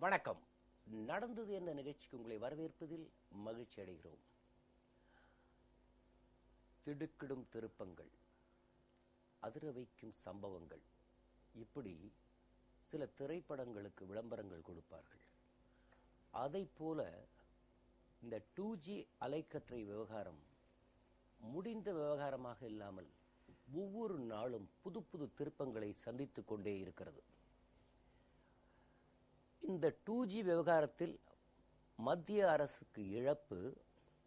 வணக்கம். நடந்தது என்ற நிகழ்ச்சிக்கு உங்களை வரவேற்பதில் மகிழ்ச்சி அடைகிறோம். திடுக்கிடும் திருப்பங்கள், அதிர வைக்கும் சம்பவங்கள், இப்படி சில திரைப்படங்களுக்கு விளம்பரங்கள் கொடுப்பார்கள். அதை போல இந்த 2G அலைக்கற்றை விவகாரம் முடிந்த விவகாரமாக இல்லாமல் ஒவ்வொரு நாளும் புது புது திருப்பங்களை சந்தித்துக் கொண்டே இருக்கிறது. இந்த 2G விவகாரத்தில் மத்திய அரசுக்கு இழப்பு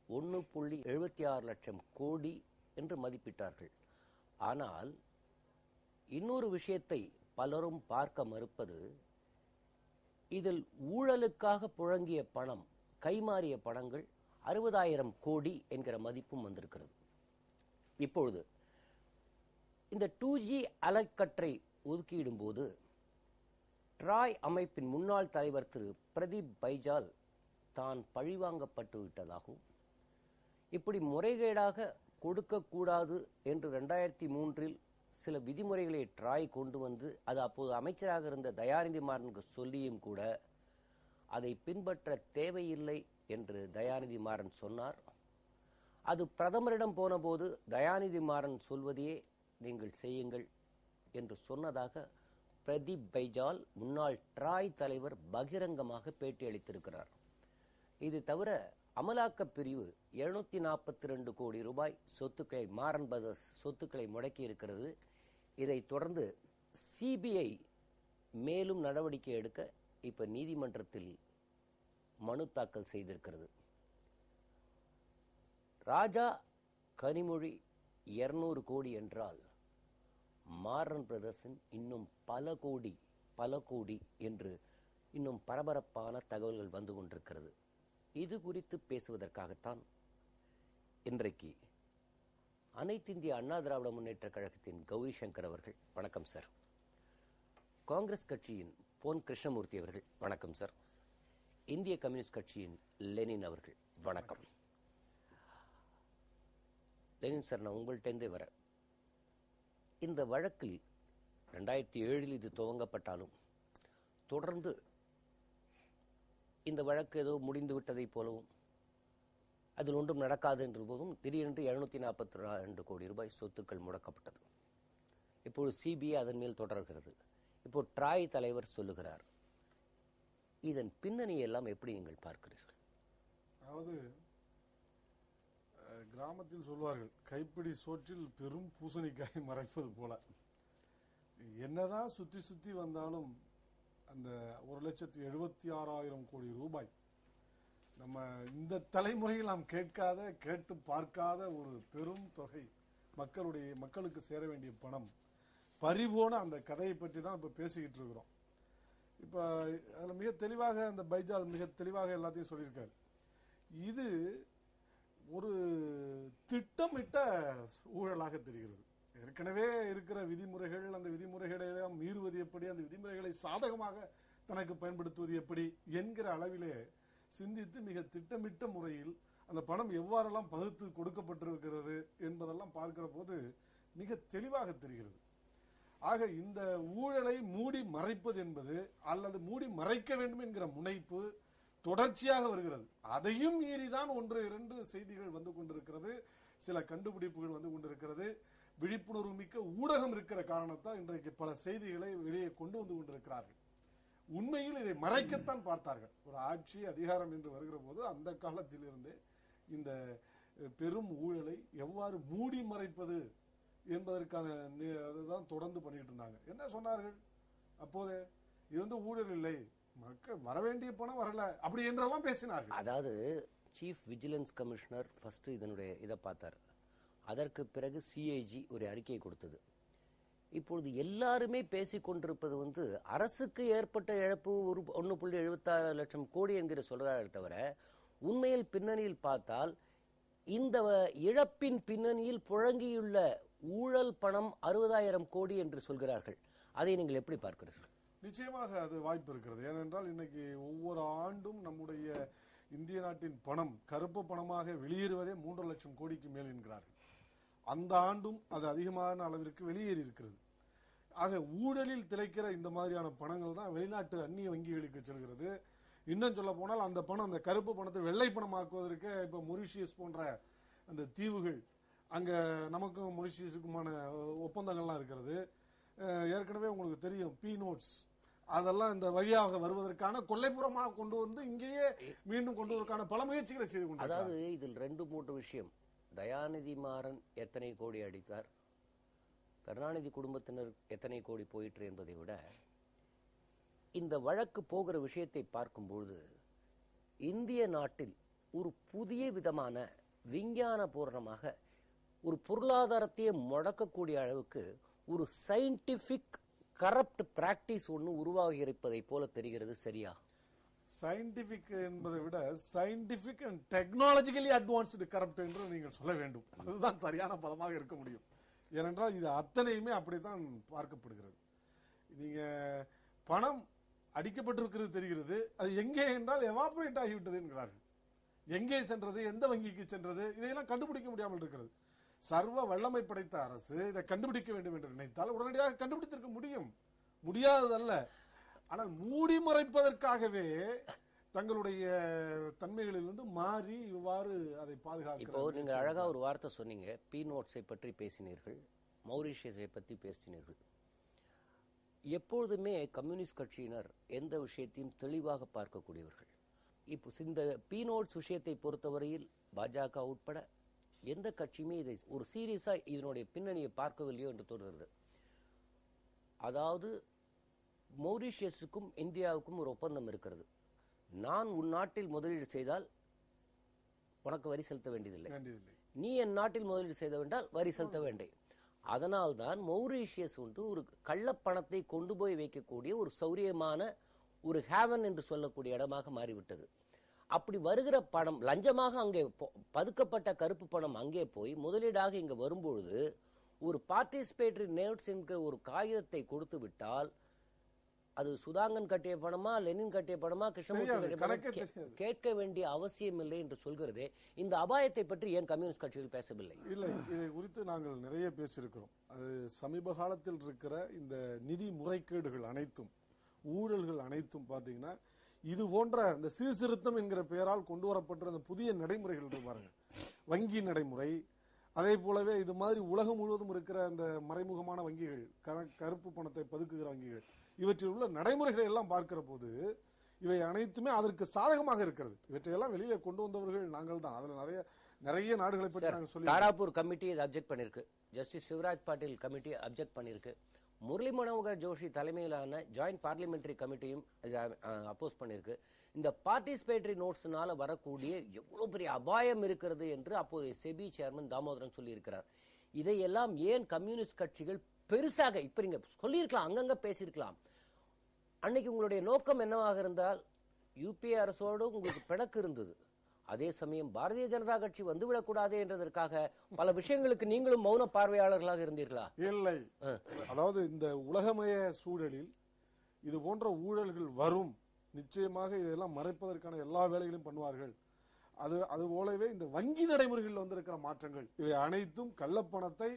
1.76 லட்சம் கோடி என்று மதிப்பிட்டார்கள். ஆனால் இன்னொரு விஷயத்தை பலரும் பார்க்க மறுப்பது, இதில் ஊழலுக்காக புழங்கிய பணம், கைமாறிய பணங்கள் 60,000 கோடி என்கிற மதிப்பும் வந்திருக்கிறது. இப்பொழுது இந்த 2G அலைக்கற்றை ஒதுக்கியிடும்போது ட்ராய் அமைப்பின் முன்னாள் தலைவர் திரு பிரதீப் பைஜால் தான் பழிவாங்கப்பட்டு விட்டதாகவும், இப்படி முறைகேடாக கொடுக்கக்கூடாது என்று 2003 சில விதிமுறைகளை ட்ராய் கொண்டு வந்து அது அப்போது அமைச்சராக இருந்த தயாநிதி மாறனுக்கு சொல்லியும் கூட அதை பின்பற்ற தேவையில்லை என்று தயாநிதி மாறன் சொன்னார். அது பிரதமரிடம் போனபோது தயாநிதி மாறன் சொல்வதையே நீங்கள் செய்யுங்கள் என்று சொன்னதாக பிரதீப் பைஜால் முன்னாள் ட்ராய் தலைவர் பகிரங்கமாக பேட்டியளித்திருக்கிறார். இது தவிர அமலாக்கப் பிரிவு 742 கோடி ரூபாய் சொத்துக்களை, மாறன் பிரதர்ஸ் சொத்துக்களை முடக்கி இருக்கிறது. இதைத் தொடர்ந்து சிபிஐ மேலும் நடவடிக்கை எடுக்க இப்ப நீதிமன்றத்தில் மனு தாக்கல் செய்திருக்கிறது. ராஜா கனிமொழி 200 கோடி என்றால் மாறன் பிரதர்ஸின் இன்னும் பல கோடி என்று இன்னும் பரபரப்பான தகவல்கள் வந்து கொண்டிருக்கிறது. இது குறித்து பேசுவதற்காகத்தான் இன்றைக்கு அனைத்து இந்திய அண்ணா திராவிட முன்னேற்ற கழகத்தின் கௌரி சங்கர் அவர்கள், வணக்கம் சார். காங்கிரஸ் கட்சியின் பொன் கிருஷ்ணமூர்த்தி அவர்கள், வணக்கம் சார். இந்திய கம்யூனிஸ்ட் கட்சியின் லெனின் அவர்கள், வணக்கம். லெனின் சார், நான் உங்கள்கிட்டே வரேன். இந்த வழக்கில் 2007 இது துவங்கப்பட்டாலும் தொடர்ந்து இந்த வழக்கு ஏதோ முடிந்து விட்டதை போலவும் அதில் ஒன்றும் நடக்காது என்ற போதும் திடீரென்று 742 கோடி ரூபாய் சொத்துக்கள் முடக்கப்பட்டது. இப்போது சிபிஐ அதன் மேல் தொடர்கிறது. இப்போ ட்ராய் தலைவர் சொல்லுகிறார். இதன் பின்னணியை எல்லாம் எப்படி நீங்கள் பார்க்கிறீர்கள்? அதாவது கிராமத்தில் சொல்வார்கள், கைப்பிடி சோற்றில் பெரும் பூசணிக்காய் மறைப்பது போல. என்னதான் சுத்தி சுத்தி வந்தாலும் அந்த 1,76,000 கோடி ரூபாய் நம்ம இந்த தலைமுறையில் நாம் கேட்டு பார்க்காத ஒரு பெரும் தொகை, மக்களுக்கு சேர வேண்டிய பணம் பறிபோன அந்த கதையை பற்றி தான் இப்ப பேசிக்கிட்டு இருக்கிறோம். இப்ப அதுல மிக தெளிவாக அந்த பைஜால் மிக தெளிவாக எல்லாத்தையும் சொல்லியிருக்காரு. இது ஒரு திட்டமிட்ட ஊழலாக தெரிகிறது. ஏற்கனவே இருக்கிற விதிமுறைகள், அந்த விதிமுறைகளை மீறுவது எப்படி, அந்த விதிமுறைகளை சாதகமாக தனக்கு பயன்படுத்துவது எப்படி என்கிற அளவிலே சிந்தித்து மிக திட்டமிட்ட முறையில் அந்த பணம் எவ்வாறெல்லாம் பகுத்து கொடுக்கப்பட்டிருக்கிறது என்பதெல்லாம் பார்க்கிற போது மிக தெளிவாக தெரிகிறது. ஆக இந்த ஊழலை மூடி மறைப்பது என்பது, அல்லது மூடி மறைக்க வேண்டும் என்கிற முனைப்பு தொடர்ச்சியாக வருகிறது. அதையும் மீறிதான் 1-2 செய்திகள் வந்து கொண்டிருக்கிறது, சில கண்டுபிடிப்புகள் வந்து கொண்டிருக்கிறது. விழிப்புணர்வு மிக்க ஊடகம் இருக்கிற காரணத்தால் இன்றைக்கு பல செய்திகளை வெளியே கொண்டு வந்து கொண்டிருக்கிறார்கள். உண்மையில் இதை மறைக்கத்தான் பார்த்தார்கள். ஒரு ஆட்சி அதிகாரம் என்று வருகிற போது அந்த காலத்திலிருந்தே இந்த பெரும் ஊழலை எவ்வாறு மூடி மறைப்பது என்பதற்கான அதுதான் தொடர்ந்து பண்ணிட்டு இருந்தாங்க. என்ன சொன்னார்கள் அப்போதே? இது வந்து ஊழல் இல்லை, மக்கள் வரவேண்டிய பணம் வரல, அப்படி என்றெல்லாம் பேசினார்கள். அதாவது சீஃப் விஜிலன்ஸ் கமிஷனர் ஃபர்ஸ்ட் இதனுடைய இதை பார்த்தார். அதற்கு பிறகு சிஐஜி ஒரு அறிக்கை கொடுத்தது. இப்பொழுது எல்லாருமே பேசிக் கொண்டிருப்பது வந்து அரசுக்கு ஏற்பட்ட இழப்பு 1.76 லட்சம் கோடி என்கிற சொல்றாரு தவிர, உண்மையில் பின்னணியில் பார்த்தால் இந்த இழப்பின் பின்னணியில் புழங்கியுள்ள ஊழல் பணம் 60,000 கோடி என்று சொல்கிறார்கள். அதை நீங்கள் எப்படி பார்க்கிறீர்கள்? நிச்சயமாக அது வாய்ப்பு இருக்கிறது. ஏனென்றால் இன்னைக்கு ஒவ்வொரு ஆண்டும் நம்முடைய இந்திய நாட்டின் பணம் கருப்பு பணமாக வெளியேறுவதே 3 லட்சம் கோடிக்கு மேல் என்கிறார்கள். அந்த ஆண்டும் அது அதிகமான அளவிற்கு வெளியேறி இருக்கிறது. ஆக ஊழலில் திளைக்கிற இந்த மாதிரியான பணங்கள் தான் வெளிநாட்டு அந்நிய வங்கிகளுக்கு செல்கிறது. இன்னும் சொல்ல போனால் அந்த பணம், அந்த கருப்பு பணத்தை வெள்ளை பணமாக்குவதற்கு இப்ப மொரிஷியஸ் போன்ற அந்த தீவுகள், அங்க நமக்கும் மொரிஷியஸுக்குமான ஒப்பந்தங்கள்லாம் இருக்கிறது. ஏற்கனவே உங்களுக்கு தெரியும் பி நோட்ஸ், அதெல்லாம் இந்த வழியாக வருவதற்கான கொள்ளைப்புறமாக கொண்டு வந்து இங்கேயே மீண்டும் கொண்டு வருவதற்கான பல முயற்சிகளை செய்து கொண்டு. அதாவது இதில் 2-3 விஷயம். தயாநிதி மாறன் எத்தனை கோடி அடித்தார், கருணாநிதி குடும்பத்தினர் எத்தனை கோடி போயிற்று என்பதை விட இந்த வழக்கு போகிற விஷயத்தை பார்க்கும்போது இந்திய நாட்டில் ஒரு புதிய விதமான விஞ்ஞான பூர்ணமாக ஒரு பொருளாதாரத்தையே முடக்கக்கூடிய அளவுக்கு ஒரு சயின்டிபிக் கரப்ட் பிராக்டிஸ் ஒன்று உருவாகி இருப்பதை போல தெரிகிறது. சரியா? சயின்டிபிக் என்பதை விட scientific and technologically advanced corrupt என்று நீங்கள் சொல்ல வேண்டும். அதுதான் சரியான பதமாக இருக்க முடியும். ஏனென்றால் இது அத்தனையுமே அப்படித்தான் பார்க்கப்படுகிறது. நீங்க பணம் அடிக்கப்பட்டிருக்கிறது தெரிகிறது, அது எங்கே என்றால் எவாபரேட் ஆகிவிட்டது என்கிறார்கள். எங்கே சென்றது, எந்த வங்கிக்கு சென்றது, இதையெல்லாம் கண்டுபிடிக்க முடியாமல் இருக்கிறது. சர்வ வல்லமை படைத்த அரசு இதை கண்டுபிடிக்க வேண்டும் என்று நினைத்தால் உடனடியாக கண்டுபிடித்திருக்க முடியும், முடியாததல்ல. ஆனால் மூடி மறைப்பதற்காகவே தங்களுடைய தன்மைகளிலிருந்து மாறி இவ்வாறு அதை பாதுகாக்க. இப்போ நீங்க அழகா ஒரு வார்த்தை சொன்னீங்க, பி நோட்ஸை பற்றி பேசினீர்கள், மௌரிஷியஸை பற்றி பேசினீர்கள். எப்பொழுதுமே கம்யூனிஸ்ட் கட்சியினர் எந்த விஷயத்தையும் தெளிவாக பார்க்கக்கூடியவர்கள். இப்போ இந்த பி நோட்ஸ் விஷயத்தை பொறுத்தவரையில் பாஜக உட்பட எந்த கட்சியுமே இதை ஒரு சீரியஸா இதனுடைய பின்னணியை பார்க்கவில்லையோ என்று தோன்றுகிறது. அதாவது மௌரிஷியஸுக்கும் இந்தியாவுக்கும் ஒரு ஒப்பந்தம் இருக்கிறது. நான் உன் நாட்டில் முதலீடு செய்தால் உனக்கு வரி செலுத்த வேண்டியதில்லை, நீ என் நாட்டில் முதலீடு செய்த வேண்டால் வரி செலுத்த வேண்டாம். அதனால்தான் மௌரிஷியஸ் ஒன்று ஒரு கள்ளப்பணத்தை கொண்டு போய் வைக்கக்கூடிய ஒரு சௌரியமான ஒரு ஹேவன் என்று சொல்லக்கூடிய இடமாக மாறிவிட்டது. அப்படி வருகிற பணம் லஞ்சமாக அங்கே பதுக்கப்பட்ட கருப்பு பணம் அங்கே போய் முதலீடாக இங்க வரும்பொழுது ஒரு பார்ட்டிசிபேட்டரி நோட்ஸ் என்கிற ஒரு காகிதத்தை கொடுத்து விட்டால் அது சுதாங்கன் கட்டிய பணமா, லெனின் கட்டிய பணமா, கிருஷ்ணமூர்த்தி கட்டிய பணமா கேட்க வேண்டிய அவசியம் இல்லை என்று சொல்கிறதே. இந்த அபாயத்தை பற்றி ஏன் கம்யூனிஸ்ட் கட்சிகள் பேசவில்லை? இல்லை, இதை குறித்து நாங்கள் நிறைய பேசியிருக்கிறோம். அது சமீப காலத்தில் இருக்கிற இந்த நிதி முறைகேடுகள் அனைத்தும், ஊழல்கள் அனைத்தும் பாத்தீங்கன்னா இது போன்ற இந்த சீர்திருத்தம் என்கிற பெயரால் கொண்டு வரப்பட்ட அந்த புதிய நடைமுறைகள் பாருங்க, வங்கி நடைமுறை, அதே போலவே இது மாதிரி உலகம் முழுவதும் இருக்கிற அந்த மறைமுகமான வங்கிகள், கருப்பு பணத்தை பதுக்குகிற வங்கிகள், இவற்றில் உள்ள நடைமுறைகளை எல்லாம் பார்க்கிற போது இவை அனைத்துமே அதற்கு சாதகமாக இருக்கிறது. இவற்றையெல்லாம் வெளியில கொண்டு வந்தவர்கள் நாங்கள் தான். அதுல நிறைய நாடுகளை பற்றி நாங்கள் சொல்லி, தாராப்பூர் கமிட்டி இதை அப்ஜெக்ட் பண்ணிருக்கு, justice Shivraj Patil committee object பண்ணிருக்கு, முரளி மனோகர் ஜோஷி தலைமையிலான ஜாயிண்ட் பார்லிமெண்டரி கமிட்டியும் அப்போஸ் பண்ணிருக்கு. இந்த பார்ட்டிசிபேட்டரி நோட்ஸ்னால வரக்கூடிய எவ்வளவு பெரிய அபாயம் இருக்கிறது என்று அப்போதைய செபி சேர்மன் தாமோதரன் சொல்லி இருக்கிறார். இதையெல்லாம் ஏன் கம்யூனிஸ்ட் கட்சிகள் பெருசாக இப்ப நீங்க சொல்லியிருக்கலாம், அங்கங்க பேசியிருக்கலாம். அன்னைக்கு உங்களுடைய நோக்கம் என்னவாக இருந்தால் யூபிஏ அரசோடு உங்களுக்கு பிணக்கு இருந்தது, அதே சமயம் பாரதிய ஜனதா கட்சி வந்துவிடக்கூடாது என்றதற்காக பல விஷயங்களுக்கு நீங்களும் மௌன பார்வையாளர்களாக இருந்தீர்களா? இல்லை. அதாவது இந்த உலகமய சூழலில் இது போன்ற ஊழல்கள் வரும், நிச்சயமாக இதெல்லாம் மறைப்பதற்கான எல்லா வேலைகளையும் பண்ணுவார்கள். அது போலவே இந்த வங்கி நடைமுறைகளில் வந்திருக்கிற மாற்றங்கள் இவை அனைத்தும் கள்ளப்பணத்தை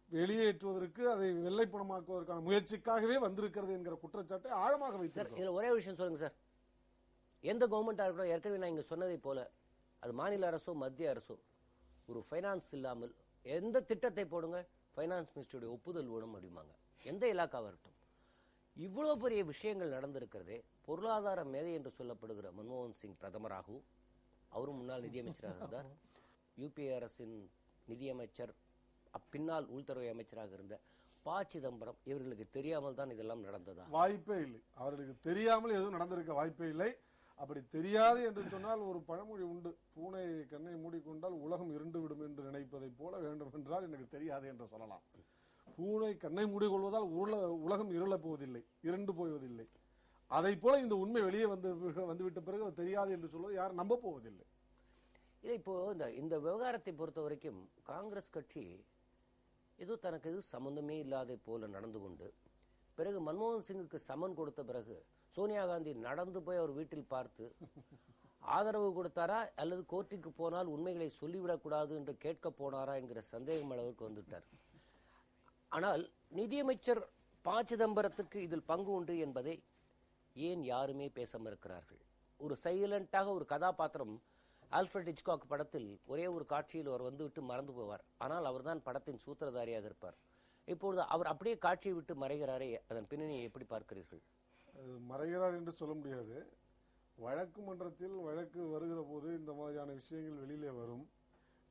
வெளியேற்றுவதற்கு, அதை வெள்ளை பணமாக்குவதற்கான முயற்சிக்காகவே வந்திருக்கிறது என்கிற குற்றச்சாட்டை ஆழமாக வைத்திருக்கிறார். இதுல ஒரே விஷயம் சொல்லுங்க சார், எந்த கவர்மெண்டா இருக்கட்டும், ஏற்கனவே நான் இங்க சொன்னதை போல அது மாநில அரசோ மத்திய அரசோ ஒரு ஃபைனான்ஸ் இல்லாமல் எந்த திட்டத்தை போடுங்க ஃபைனான்ஸ் மினிஸ்டருடைய ஒப்புதல் வேணும் அப்படிம்பாங்க, எந்த இலாக்காவா இருக்கட்டும். இவ்வளவு பெரிய விஷயங்கள் நடந்திருக்கிறதே. பொருளாதார மேதை என்று சொல்லப்படுகிற மன்மோகன் சிங் பிரதமராகவும், அவரும் முன்னாள் நிதியமைச்சராக இருந்தார், யூபிஏ அரசின் நிதியமைச்சர், பின்னால் உள்துறை அமைச்சராக இருந்த ப. சிதம்பரம், இவர்களுக்கு தெரியாமல் தான் இதெல்லாம் நடந்ததா? வாய்ப்பே இல்லை. அவர்களுக்கு தெரியாமல் எதுவும் நடந்திருக்க வாய்ப்பே இல்லை. அப்படி தெரியாது என்று சொன்னால் ஒரு பழமொழி உண்டு, பூனை கண்ணை மூடிக்கொண்டால் உலகம் இருண்டு விடும் என்று நினைப்பதை போல வேண்டும் என்றால் எனக்கு தெரியாது என்று சொல்லலாம். பூனை கண்ணை மூடிக்கொள்வதால் உலகம் இருளப் போவதில்லை, இருண்டு போவதில்லை. அதை போல இந்த உண்மை வெளியே வந்துவிட்ட பிறகு அது தெரியாது என்று சொல்வது யாரும் நம்ப போவதில்லை. இப்போ இந்த விவகாரத்தை பொறுத்த வரைக்கும் காங்கிரஸ் கட்சி ஏதோ தனக்கு எது சம்பந்தமே இல்லாத போல நடந்து கொண்டு, பிறகு மன்மோகன் சிங்குக்கு சமன் கொடுத்த பிறகு சோனியா காந்தி நடந்து போய் அவர் வீட்டில் பார்த்து ஆதரவு கொடுத்தாரா அல்லது கோர்ட்டுக்கு போனால் உண்மைகளை சொல்லிவிடக்கூடாது என்று கேட்க போனாரா என்கிற சந்தேகம் அளவுக்கு வந்துட்டார். ஆனால் நிதியமைச்சர் ப. சிதம்பரத்துக்கு இதில் பங்கு உண்டு என்பதை ஏன் யாருமே பேச மறுக்கிறார்கள்? ஒரு சைலண்டாக ஒரு கதாபாத்திரம். ஆல்ஃபிரட் ஹிச்காக் படத்தில் ஒரே ஒரு காட்சியில் அவர் விட்டு மறந்து போவார். ஆனால் அவர்தான் படத்தின் சூத்திரதாரியாக இருப்பார். இப்பொழுது அவர் அப்படியே காட்சியை விட்டு மறைகிறாரே, அதன் பின்னணியை எப்படி பார்க்கிறீர்கள்? மறைகிறார் என்று சொல்ல முடியாது. வழக்கு மன்றத்தில் வழக்கு வருகிற போது இந்த மாதிரியான விஷயங்கள் வெளியிலே வரும்.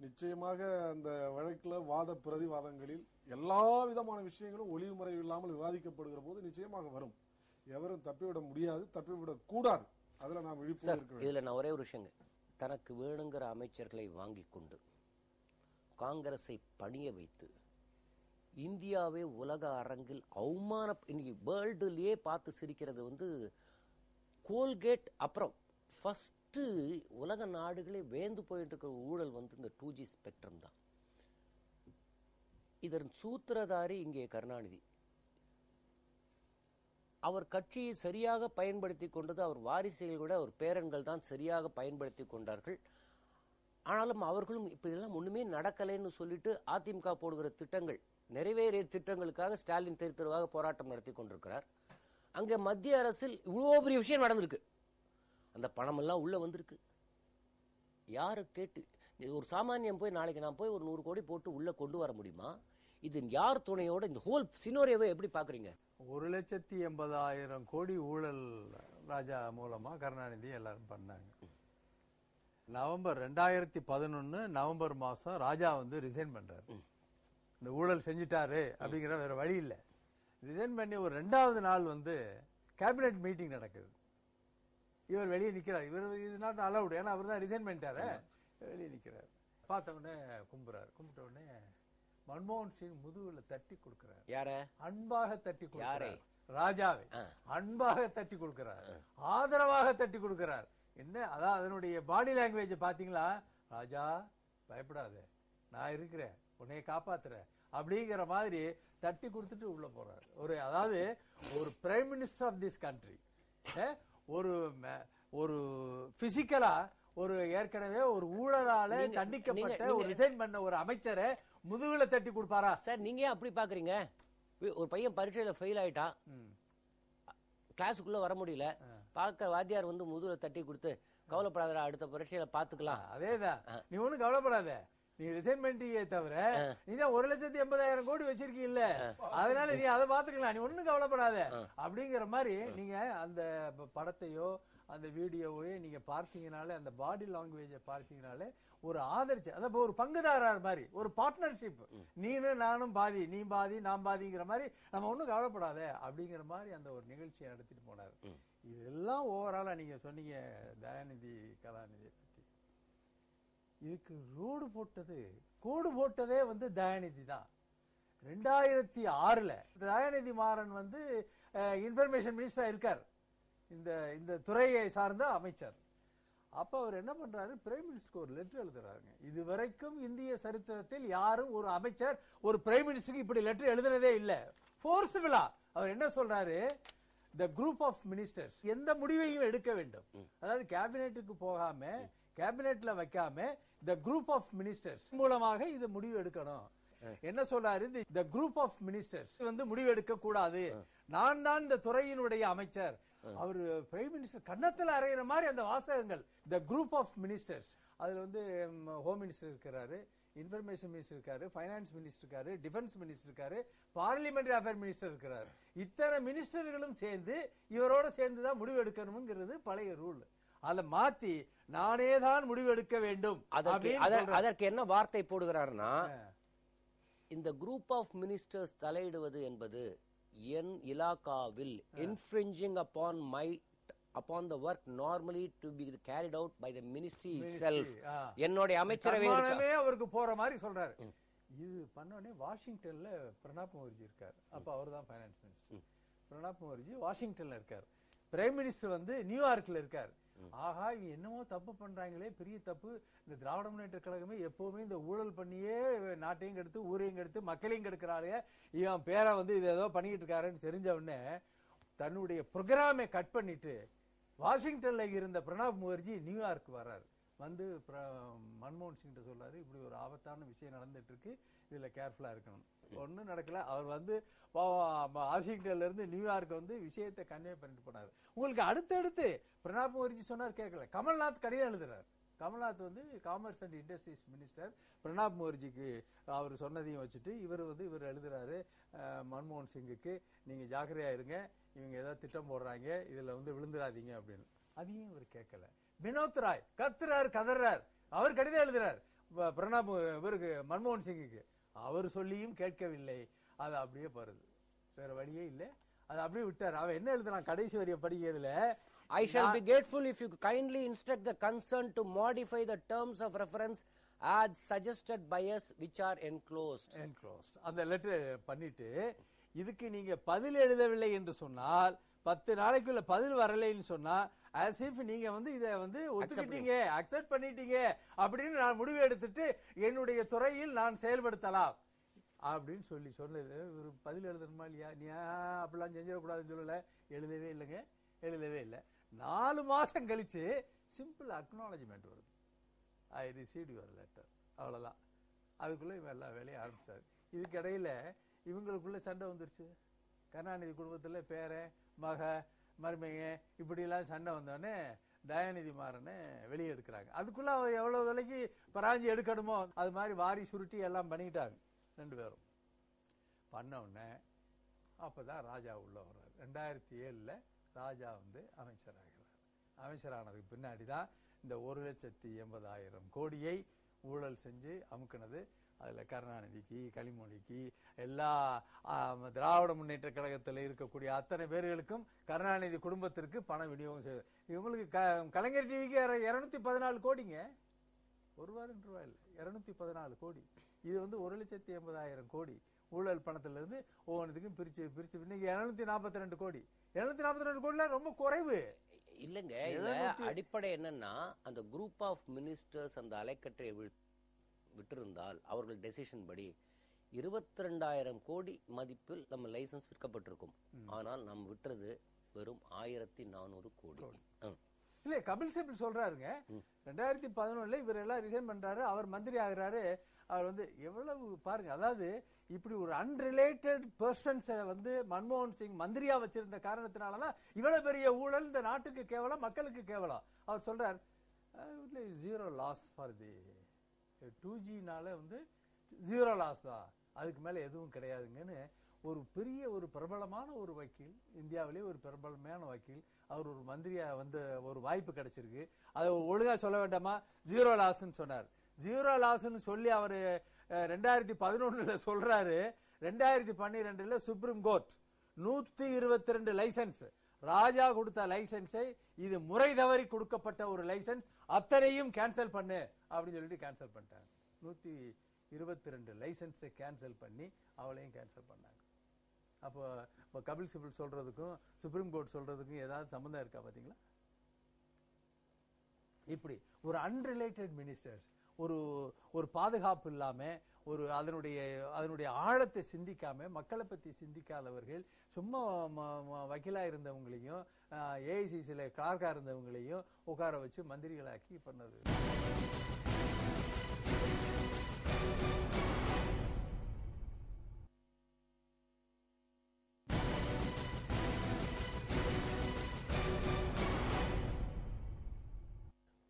நிச்சயமாக அந்த வழக்கில் வாத பிரதிவாதங்களில் எல்லா விதமான விஷயங்களும் ஒளிவு மறைவு இல்லாமல் விவாதிக்கப்படுகிற போது நிச்சயமாக வரும். எவரும் தப்பிவிட முடியாது, தப்பிவிடக் கூடாது. அதுல நாம் விழிப்புணர்வு இருக்க வேண்டும். இதுல நான் ஒரே ஒரு விஷயங்க, தனக்கு வேணுங்கிற அமைச்சர்களை வாங்கி கொண்டு காங்கிரஸை பணிய வைத்து இந்தியாவே உலக அரங்கில் அவமான இன்னைக்கு வேர்ல்டுலயே பார்த்து சிரிக்கிறது கோல்கேட். அப்புறம் ஃபர்ஸ்ட் உலக நாடுகளே வேந்து போயிட்டு இருக்கிற ஊழல் இந்த 2G ஸ்பெக்ட்ரம் தான். இதன் சூத்திரதாரி இங்கே கருணாநிதி. அவர் கட்சியை சரியாக பயன்படுத்தி கொண்டது அவர் வாரிசுகள் விட அவர் பேரன்கள் தான் சரியாக பயன்படுத்தி கொண்டார்கள். ஆனாலும் அவர்களும் இப்படியெல்லாம் ஒண்ணுமே நடக்கலைன்னு சொல்லிட்டு அதிமுக போடுகிற திட்டங்கள், நிறைவேறிய திட்டங்களுக்காக ஸ்டாலின் தெருவாக போராட்டம் நடத்தி கொண்டிருக்கிறார். அங்கே மத்திய அரசில் இவ்வளோ பெரிய விஷயம் நடந்திருக்கு. அந்த பணம் எல்லாம் உள்ள வந்திருக்கு. யாரு கேட்டு ஒரு சாமானியம் போய் நாளைக்கு நான் போய் ஒரு 100 கோடி போட்டு உள்ள கொண்டு வர முடியுமா? இது யார் துணையோட இந்த ஹோல் சினோரியோவை எப்படி பாக்குறீங்க? 1,80,000 கோடி ஊழல் ராஜா மூலமா கருணாநிதி எல்லாரும் பண்ணாங்க. நவம்பர் 2011 நவம்பர் மாசம் ராஜா ரிசைன் பண்றாரு. இந்த ஊழல் செஞ்சிட்டாரு அப்படிங்கிற வேற வழி இல்லை. ரிசைன் பண்ணி ஒரு 2வது நாள் கேபினெட் மீட்டிங் நடக்குது. இவர் வெளியே நிக்கிறார். இவர் இஸ் நாட் அலவுட், ஏன்னா அவர் தான் ரிசைன் பண்ணிட்டாரு. வெளியே நிக்கிறார். பார்த்த உடனே கும்பிடுறாரு. கும்பிட்ட உடனே மன்மோகன் சிங் முதுகுல தட்டி கொடுக்கிறார். யார? அன்பாக தட்டி கொடுக்கிறார். ராஜாவை அன்பாக தட்டி கொடுக்கிறார், ஆதரவாக தட்டி கொடுக்கிறார். என்ன அதான் அதனுடைய பாடி லாங்குவேஜ் பாத்தீங்களா? ராஜா பயப்படாத, நான் இருக்கிறேன், உன்னைய காப்பாத்துறேன் அப்படிங்கிற மாதிரி தட்டி கொடுத்துட்டு உள்ள போறாரு. அதாவது ஒரு prime minister of this country ஒரு பிசிக்கலா ஒரு ஏற்கனவே ஒரு ஊழலால தண்டிக்கப்பட்ட ஒரு ரிசைன் பண்ண ஒரு அமைச்சரை முதுகுல தட்டி கொடுப்பாரா? சார் நீங்க அப்படி பாக்குறீங்க? ஒரு பையன் பரீட்சையில ஃபெயில் ஆயிட்டான், கிளாஸுக்குள்ள வர முடியல, பார்க்க வாத்தியார் முதுகுல தட்டி கொடுத்து கவலைப்படாத அடுத்த பரீட்சையில பாத்துக்கலாம். அதேதான், நீ ஒண்ணும் கவலைப்படாத, நீ ரிசைன் பண்ணிட்டே தவிர நீதான் 1,80,000 கோடி வச்சிருக்கீல்ல, அதனால நீ அதை பாத்துக்கலாம், நீ ஒண்ணும் கவலைப்படாத அப்படிங்கிற மாதிரி. நீங்க அந்த படத்தையோ அந்த வீடியோவையோ நீங்க பார்த்தீங்கனாலே, அந்த பாடி லாங்குவேஜை பார்த்தீங்கனாலே ஒரு ஆதரிச்சு, அதாவது ஒரு பங்குதாரர் மாதிரி, ஒரு பார்ட்னர்ஷிப், நீனும் நானும் பாதி, நீ பாதி நான் பாதிங்கிற மாதிரி, நம்ம ஒண்ணும் கவலைப்படாத அப்படிங்கிற மாதிரி அந்த ஒரு நிகழ்ச்சியை நடத்திட்டு போனார். இதெல்லாம் ஓவராலா நீங்க சொன்னீங்க தயாநிதி கலாநிதி பத்தி. இதுக்கு கோடு போட்டதே தயாநிதி தான். 2006 தயாநிதி மாறன் இன்ஃபர்மேஷன் மினிஸ்டரா இருக்கார், இந்த துறையை சார்ந்த அமைச்சர். அப்ப அவர் என்ன பண்றாரு, பிரைம் மினிஸ்டருக்கு ஒரு லெட்டர் எழுதுறாங்க. இதுவரைக்கும் இந்திய சரித்திரத்தில் யாரும் ஒரு அமைச்சர் ஒரு பிரைம் மினிஸ்டருக்கு இப்படி லெட்டர் எழுதுனதே இல்ல. போர்ஸ்பிளா அவர் என்ன சொல்றாரு, the group of ministers எந்த முடிவையும் எடுக்க வேண்டும், அதாவது கேபினெட்டுக்கு போகாம, கேபினெட்ல வைக்காம the group of ministers மூலமாக இது முடிவு எடுக்கணும். என்ன சொல்றாரு, the group of ministers முடிவு எடுக்க கூடாது, நான் தான் இந்த துறையினுடைய அமைச்சர். அவர் பிரைம் மினிஸ்டர் கன்னத்துல அறையிற மாதிரி அந்த வாசகங்கள். the group of ministers, அதுல ஹோம் மினிஸ்டர் இருக்கிறாரு, இன்ஃபர்மேஷன் மினிஸ்டர் இருக்காரு, பைனான்ஸ் மினிஸ்டர் இருக்காரு, டிஃபென்ஸ் மினிஸ்டர் இருக்காரு, பார்லிமெண்டரி அஃபேர் மினிஸ்டர் இருக்கிறாரு. இத்தனை மினிஸ்டர்களும் சேர்ந்து இவரோட சேர்ந்துதான் முடிவு எடுக்கணும்ங்கிறது பழைய ரூல். அதை மாத்தி நானே தான் முடிவு எடுக்க வேண்டும். அதற்கு என்ன வார்த்தை போடுகிறார்னா, இந்த குரூப் ஆஃப் மினிஸ்டர்ஸ் தலையிடுவது என்பது என் இலாகாவில் infringing upon the work normally to be carried out by the ministry itself. என்னோட அமைச்சரவை அவருக்கு போற மாதிரி சொல்றாரு. இது பண்ணோடனே வாஷிங்டன்ல பிரணாப் முகர்ஜி இருக்காரு. அப்ப அவர் தான் பைனான்ஸ் மினிஸ்டர். பிரணாப் முகர்ஜி வாஷிங்டன்ல இருக்காரு. பிரைம் மினிஸ்டர் நியூயார்க்ல இருக்காரு. ஆகா, இவங்க என்னமோ தப்பு பண்றாங்களே, பெரிய தப்பு. இந்த திராவிட முன்னேற்ற கழகமே எப்பவுமே இந்த ஊழல் பண்ணியே நாட்டையும் கெடுத்து ஊரையும் கெடுத்து மக்களையும் கெடுக்கிறாரு, இவன் பேரை இது ஏதோ பண்ணிக்கிட்டு இருக்காருன்னு தெரிஞ்ச உடனே தன்னுடைய ப்ரோக்ராமை கட் பண்ணிட்டு வாஷிங்டன்ல இருந்த பிரணாப் முகர்ஜி நியூயார்க் வர்றாரு. வந்து மன்மோகன் சிங் சொல்றாரு, இப்படி ஒரு ஆபத்தான விஷயம் நடந்துட்டு இருக்கு, இதுல கேர்ஃபுல்லா இருக்கணும். ஒன்றும் நடக்கல. அவர் வந்து வாஷிங்டன்ல இருந்து நியூயார்க் வந்து விஷயத்தை கன்வே பண்ணிட்டு போனாரு. உங்களுக்கு அடுத்தடுத்து பிரணாப் முகர்ஜி சொன்னார் கேட்கல, கமல்நாத் கடிதம் எழுதுறாரு. கமல்நாத் வந்து commerce and industries minister. Pranab முகர்ஜிக்கு அவர் சொன்னதையும் வச்சுட்டு இவர் எழுதுறாரு, மன்மோகன் சிங்குக்கு நீங்க ஜாக்கிரதையா இருங்க, இவங்க ஏதாவது திட்டம் போடுறாங்க, இதுல வந்து விழுந்துடாதீங்க அப்படின்னு. அதையும் இவர் கேட்கல. வினோத் ராய் கத்துறாரு, கதறார். அவர் கடிதம் எழுதுறார் பிரணாப் இவருக்கு மன்மோகன் சிங்குக்கு. அவர் சொல்லியும் கேட்கவில்லை. அது அப்படியே போறது, வேற வழியே இல்லை. அது அப்படியே விட்டார். அவன் என்ன எழுதுறான் கடைசி வரிய படிக்கிறதுல, I shall be grateful if you kindly instruct the concerned to modify the terms of reference as suggested by us which are enclosed. அந்த லெட்டர் பண்ணிட்டு, இதுக்கு நீங்க பதில் எழுதவில்லை என்று சொன்னால், 10 நாளைக்குள்ள பதில் வரலைன்னு சொன்னா, as if நீங்க வந்து இதை வந்து ஒத்துக்கிட்டீங்க, அக்செப்ட் பண்ணிட்டீங்க அப்படின்னு நான் முடிவு எடுத்துட்டு என்னுடைய துறையில் நான் செயல்படுத்தலாம் அப்படின்னு சொன்னது. ஒரு பதில் எழுதணுமா இல்லையா? நீ அப்படிலாம் செஞ்சிடக்கூடாதுன்னு சொல்லல. எழுதவே இல்லைங்க, எழுதவே இல்லை. 4 மாசம் கழிச்சு சிம்பிள் அக்னாலஜ்மெண்ட் வருது, ஐ ரிசீவ்ட் யுவர் லெட்டர். அவ்வளவுதான். அதுக்குள்ள இவன் எல்லா வேலையும் ஆரம்பிச்சாரு. இதுக்கு இடையில இவங்களுக்குள்ள சண்டை வந்துருச்சு. கருணாநிதி குடும்பத்துல பேரன், மக, மருமைங்க இப்படிலாம் சண்டை வந்தோடனே தயாநிதி மாறனை வெளியே எடுக்கிறாங்க. அதுக்குள்ள அவர் எவ்வளவு விலைக்கு பராஞ்சி எடுக்கணுமோ அது மாதிரி வாரி சுருட்டி எல்லாம் பண்ணிட்டாங்க 2 பேரும். பண்ண உடனே அப்பதான் ராஜா உள்ள வர்றாரு. 2007 ராஜா வந்து அமைச்சராகிறார். அமைச்சரானதுக்கு பின்னாடிதான் இந்த 1,80,000 கோடியை ஊழல் செஞ்சு அமுக்கினது. அதுல கருணாநிதிக்கு, கனிமொழிக்கு, எல்லா திராவிட முன்னேற்ற கழகத்தில் இருக்கக்கூடிய அத்தனை பேர்களுக்கும், கருணாநிதி குடும்பத்திற்கு பண விநியோகம் செய்வது. இவங்களுக்கு கலைஞர் டிவிக்கு 214 கோடிங்க, ₹1 இல்லை, 214 கோடி. இது வந்து 1,80,000 கோடி ஊழல் பணத்திலிருந்து ஒவ்வொன்றுக்கும் பிரிச்சு இன்னைக்கு 242 கோடி. 242 கோடில ரொம்ப குறைவு இல்லைங்க. அடிப்படை என்னன்னா, அந்த குரூப் ஆஃப் மினிஸ்டர்ஸ் அந்த அலைக்கற்றை விட்டிருந்தால் அவர்கள் டெசிஷன் படி 22,000 கோடி மதிப்பில் நம்ம லைசன்ஸ் விற்கப்பட்டிருக்கும். ஆனால் நாம் விட்டுறது வெறும் 1,400 கோடி. இல்ல, கபில் சிபல் சொல்றாருங்க, 2011 இவர் எல்லாம் ரிசைன் பண்றாரு, அவர் மந்திரி ஆகிறாரு. அவர் வந்து எவ்வளவு பாருங்க, அதாவது இப்படி ஒரு அன்ரிலேட்டட் பர்சன்ஸ் வந்து மன்மோகன் சிங் மந்திரியா வச்சிருந்த காரணத்தினாலதான் இவ்வளவு பெரிய ஊழல். இந்த நாட்டுக்கு கேவலம், மக்களுக்கு கேவலம். அவர் சொல்றார், ஜீரோ லாஸ் ஃபார் தி 2Gனால வந்து ஜீரோ லாஸ் தான், அதுக்கு மேல எதுவும் கிடையாதுங்கன்னு ஒரு பெரிய ஒரு பிரபலமான ஒரு வக்கீல், இந்தியாவிலே ஒரு பிரபலமான வக்கீல், அவர் ஒரு மந்திரியா வந்து ஒரு வாய்ப்பு கிடைச்சிருக்கு. அதை ஒழுங்கா சொல்ல வேண்டாமா, ஜீரோ லாஸ்ன்னு சொன்னார். ஜீரோ லாஸ்ன்னு சொல்லி அவரு 2011 சொல்றாரு. 2012 சுப்ரீம் கோர்ட் 122 லைசன்ஸ், ராஜா கொடுத்த லைசன்ஸை இது முறை தவறி கொடுக்கப்பட்ட ஒரு லைசன்ஸ், அத்தனையும் கேன்சல் பண்ணு அப்படின்னு சொல்லிட்டு கேன்சல் பண்ணிட்டாங்க. 122 லைசன்ஸை கேன்சல் பண்ணி அவளையும் கேன்சல் பண்ணாங்க. அப்போ கபில் சிபல் சொல்றதுக்கும் சுப்ரீம் கோர்ட் சொல்றதுக்கும் ஏதாவது சம்பந்தம் இருக்கா பாத்தீங்களா? இப்படி ஒரு அன்ரிலேட்டட் மினிஸ்டர்ஸ், ஒரு பாதுகாப்பு இல்லாம, ஒரு அதனுடைய ஆழத்தை சிந்திக்காம, மக்களை பத்தி சிந்திக்காதவர்கள், சும்மா வக்கீலா இருந்தவங்களையும் ஏஐசிசில கிளார்க்கா இருந்தவங்களையும் உட்கார வச்சு மந்திரிகளாக்கி பண்ணது.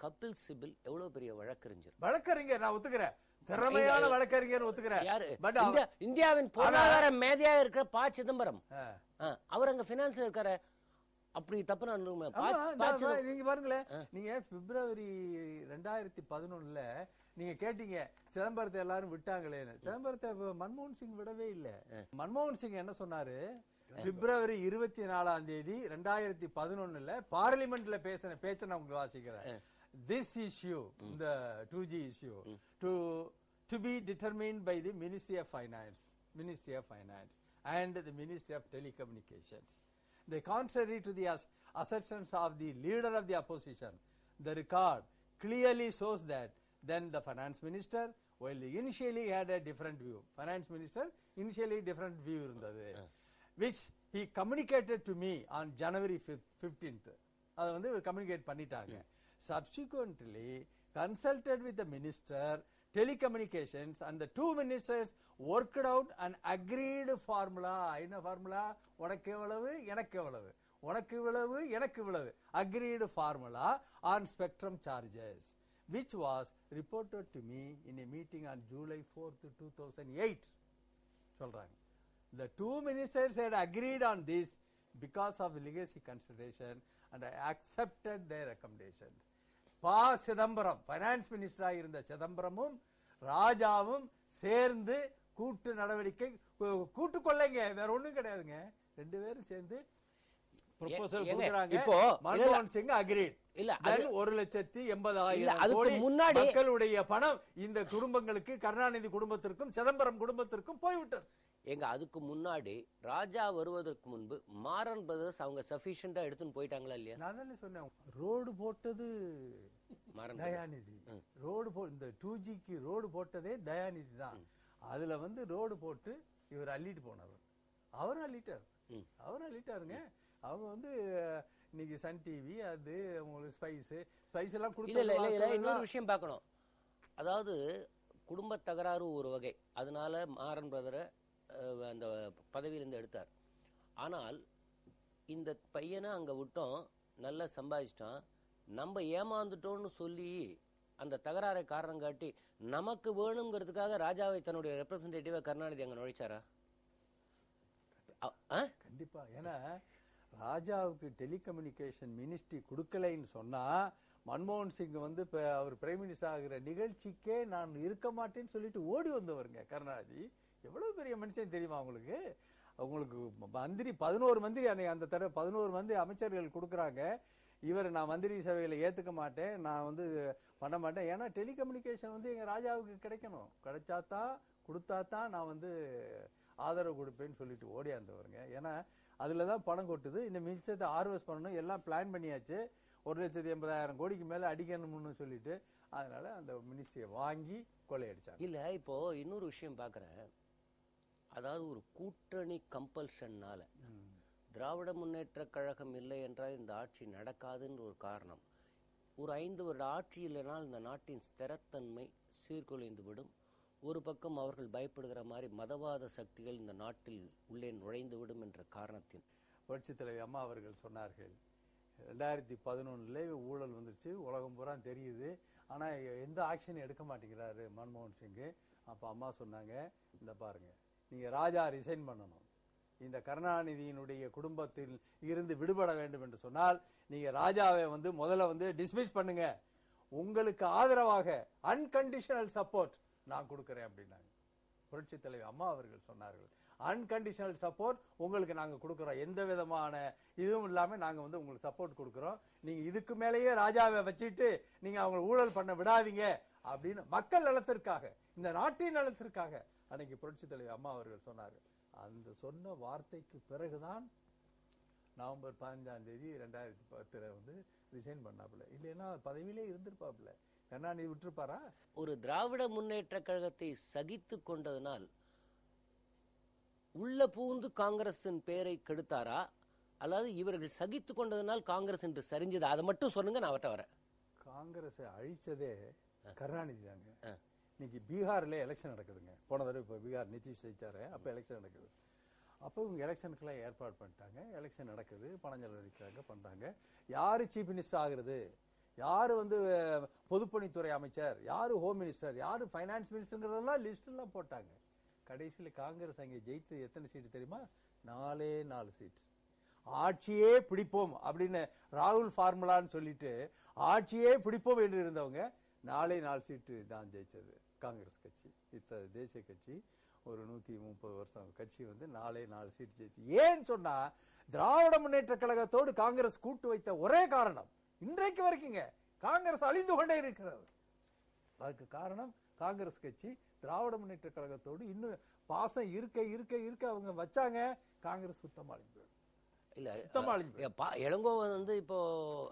கபில் சிபல் எவ்வளவு பெரிய வழக்கறிஞர். நான் ஒத்துக்கிறேன், திறமையான வழக்கறிஞர் ஒத்துக்கிறேன். பட் இந்தியாவின் பொருளாதார மேதையா இருக்கிற ப. சிதம்பரம், அவர் அங்க பினான்ஸ்ல இருக்காரு. அப்படி தப்பு நீங்க பாருங்களேன், நீங்க பிப்ரவரி 2011 நீங்க கேட்டீங்க சிதம்பரத்தை எல்லாரும் விட்டாங்களேன்னு. சிதம்பரத்தை மன்மோகன் சிங் விடவே இல்ல. மன்மோகன் சிங் என்ன சொன்னாரு, பிப்ரவரி 24 2011 பார்லிமெண்ட்ல பேசின பேச்சை நான் உங்களுக்கு வாசிக்கிறேன். This issue, the 2G issue, to be determined by the Ministry of Finance and the Ministry of Telecommunications. The contrary to the assertions of the leader of the opposition, the record clearly shows that then the finance minister, while initially had a different view, finance minister initially different view irundhathu, which he communicated to me on January 15th. அதை வந்து communicate பண்ணிட்டாங்க. Subsequently, consulted with the minister, telecommunications, and the two ministers worked out an agreed formula. என்ன formula? உனக்கு எவ்வளவு எனக்கு எவ்வளவு, உனக்கு இவ்வளவு எனக்கு இவ்வளவு, agreed formula on spectrum charges, which was reported to me in a meeting on July 4th, 2008. சொல்றாங்க. The two ministers had agreed on this because of legacy consideration and I accepted their recommendations. பா Chidambaram finance மினிஸ்டராக இருந்த சிதம்பரமும் ராஜாவும் சேர்ந்து கூட்டு நடவடிக்கை, கூட்டு கொள்ளைங்க, வேற ஒண்ணும் கிடையாதுங்க. ரெண்டு பேரும் சேர்ந்து ப்ரொபோசல் கொடுக்கறாங்க. இப்போ மன்மோகன் சிங் அக்ரீட். இல்ல அது 1,80,000 கோடி முன்னாடி மக்களுடைய பணம் இந்த குடும்பங்களுக்கு, கருணாநிதி குடும்பத்திற்கும் சிதம்பரம் குடும்பத்திற்கும் போய்விட்டது. எங்க அதுக்கு முன்னாடி ராஜா வருவதற்கு முன்பு மாறன் பிரதர்ஸ் அவங்க சஃபிஷியண்டா எடுத்துன்னு போயிட்டாங்களா இல்லையா? நான் தானே சொன்னேன், ரோடு போட்டது தயாநிதி. ரோடு இந்த 2Gக்கு ரோடு போட்டதே தயாநிதி தான். அதுல வந்து ரோடு போட்டு இவர் அள்ளிட்டு போனவர், அவரும் அள்ளிட்டாருங்க. அவங்க வந்து இன்னைக்கு சன் டிவி அது உங்களுக்கு ஸ்பைஸ் எல்லாம் கொடுத்து. இன்னொரு விஷயம் பார்க்கணும், அதாவது குடும்ப தகராறு ஒரு வகை, அதனால மாறன் பிரதரை அந்த பதவியிலிருந்து எடுத்தார். ஆனால் இந்த பையனை அங்க விட்டோம், நல்லா சம்பாதிச்சிட்டான், நம்ம ஏமாந்துட்டோம்னு சொல்லி அந்த தகராறை காரணம் காட்டி நமக்கு வேணுங்கிறதுக்காக ராஜாவை தன்னுடைய ரெப்ரசன்டேட்டிவா கருணாநிதி அங்க நுழைச்சாரா? கண்டிப்பா. ஏன்னா ராஜாவுக்கு டெலிகம்யூனிகேஷன் மினிஸ்ட்ரி கொடுக்கலைன்னு சொன்னா மன்மோகன் சிங் வந்து அவர் பிரைம் மினிஸ்டர் ஆகிற நிகழ்ச்சிக்கே நான் இருக்க மாட்டேன்னு சொல்லிட்டு ஓடி வந்தவருங்க கருணாநிதி. எவ்வளவு பெரிய மனுஷன் தெரியுமா உங்களுக்கு? உங்களுக்கு மந்திரி 11 மந்திரி அந்த தடவை 11 மந்திரி அமைச்சர்கள் கொடுக்குறாங்க. இவர் நான் மந்திரி சபையில ஏத்துக்க மாட்டேன், நான் வந்து பண்ண மாட்டேன், ஏன்னா டெலிகம்யூனிகேஷன் வந்து எங்க ராஜாவுக்கு கிடைக்கணும், கிடைச்சாதான் கொடுத்தாதான் நான் வந்து ஆதரவு கொடுப்பேன்னு சொல்லிட்டு ஓடியாந்தவருங்க. ஏன்னா அதுலதான் பணம் கொட்டுது, இந்த மிச்சத்தை ஆர்வஸ் பண்ணணும், எல்லாம் பிளான் பண்ணியாச்சு, 1,80,000 கோடிக்கு மேல அடிக்கணும்னு சொல்லிட்டு அதனால அந்த மினிஸ்ட்ரியை வாங்கி கொள்ளையடிச்சாங்க. இல்ல இப்போ இன்னொரு விஷயம் பாக்குறேன், அதாவது ஒரு கூட்டணி கம்பல்ஷன்னால திராவிட முன்னேற்ற கழகம் இல்லை என்றால் இந்த ஆட்சி நடக்காதுன்ற ஒரு காரணம். ஒரு 5 வருட ஆட்சி இல்லைனால் இந்த நாட்டின் ஸ்திரத்தன்மை சீர்குலைந்து விடும். ஒரு பக்கம் அவர்கள் பயப்படுகிற மாதிரி மதவாத சக்திகள் இந்த நாட்டில் உள்ளே நுழைந்து விடும் என்ற காரணத்தின் புரட்சித் தலைவி அம்மா அவர்கள் சொன்னார்கள், 2011 ஊழல் வந்துருச்சு, உலகம் பூரா தெரியுது, ஆனா எந்த ஆக்ஷன் எடுக்க மாட்டேங்கிறாரு மன்மோகன் சிங். அப்ப அம்மா சொன்னாங்க, இந்த பாருங்க, நீங்க ராஜா ரிசைன் பண்ணணும், இந்த கருணாநிதியினுடைய குடும்பத்தில் இருந்து விடுபட வேண்டும் என்று சொன்னால் நீங்க ராஜாவை வந்து முதல்ல வந்து டிஸ்மிஸ் பண்ணுங்க, உங்களுக்கு ஆதரவாக அன்கண்டிஷனல் சப்போர்ட் நான் கொடுக்கிறேன் அப்படின்னாங்க. புரட்சி தலைவர் அம்மா அவர்கள் சொன்னார்கள், அன்கண்டிஷனல் சப்போர்ட் உங்களுக்கு நாங்க கொடுக்கிறோம், எந்த விதமான இதுவும் இல்லாம நாங்க வந்து உங்களுக்கு சப்போர்ட் கொடுக்கிறோம், நீங்க இதுக்கு மேலேயே ராஜாவை வச்சுட்டு நீங்க அவங்க ஊழல் பண்ண விடாதீங்க அப்படின்னு மக்கள் நலத்திற்காக, இந்த நாட்டின் நலத்திற்காக அன்னைக்கு புரட்சி தலைவர் அம்மா அவர்கள் சொன்னார்கள். அந்த சொன்ன வார்த்தைக்கு பிறகுதான் நவம்பர் 15ஆம் தேதி 2010 வந்து ரிசைன் பண்ணாப்புல, இல்லைன்னா பதவியிலே இருந்திருப்பாப்புல. கருணாநிதி விட்டுருப்பாரா? ஒரு திராவிட முன்னேற்ற கழகத்தை சகித்து கொண்டதனால் உள்ள பூந்து காங்கிரசின் பெயரை கெடுத்தாரா, அல்லது இவர்கள் சகித்து கொண்டதனால் காங்கிரஸ் என்று சரிஞ்சது? அதை மட்டும் சொல்லுங்க, நான் அவட்ட வரேன். காங்கிரஸை அழிச்சதே கருணாநிதி தாங்க. இன்னைக்கு பீகார்ல எலெக்ஷன் நடக்குதுங்க. போன தடவை இப்போ பீகார் நிதிஷ் ஜெயிச்சாரு, அப்போ எலெக்ஷன் நடக்குது. அப்போ இவங்க எலெக்ஷனுக்குலாம் ஏற்பாடு பண்ணிட்டாங்க, எலெக்ஷன் நடக்குது, பணம் செலவழிக்கிறாங்க, பண்றாங்க. யாரு சீஃப் மினிஸ்டர் ஆகுறது, யாரு வந்து பொதுப்பணித்துறை அமைச்சர், யாரு ஹோம் மினிஸ்டர், யாரு பைனான்ஸ் மினிஸ்டர்ங்கிறதெல்லாம் லிஸ்ட் எல்லாம் போட்டாங்க. கடைசியில் காங்கிரஸ் அங்கே ஜெயித்து எத்தனை சீட்டு தெரியுமா? 4 சீட். ஆட்சியே பிடிப்போம் அப்படின்னு ராகுல் ஃபார்முலான்னு சொல்லிட்டு ஆட்சியே பிடிப்போம் என்று இருந்தவங்க 4 சீட்டு தான் ஜெயிச்சது. காங்கிரஸ் கட்சி, தேசிய கட்சி, ஒரு 130 வருஷம் கட்சி வந்து 4 சீட்டு ஜெயிச்சு. ஏன்னு சொன்னா திராவிட முன்னேற்ற கழகத்தோடு காங்கிரஸ் கூட்டு வைத்த ஒரே காரணம், இன்றைக்கு வரைக்குங்க காங்கிரஸ் அழிந்து கொண்டே இருக்கிறது. அதுக்கு காரணம் காங்கிரஸ் கட்சி திராவிட முன்னேற்ற கழகத்தோடு இன்னும் பாசம் இருக்க இருக்க இருக்க அவங்க வச்சாங்க, காங்கிரஸ் சுத்தமா அழிஞ்சு போயிடும். இளங்கோவன் வந்து இப்போ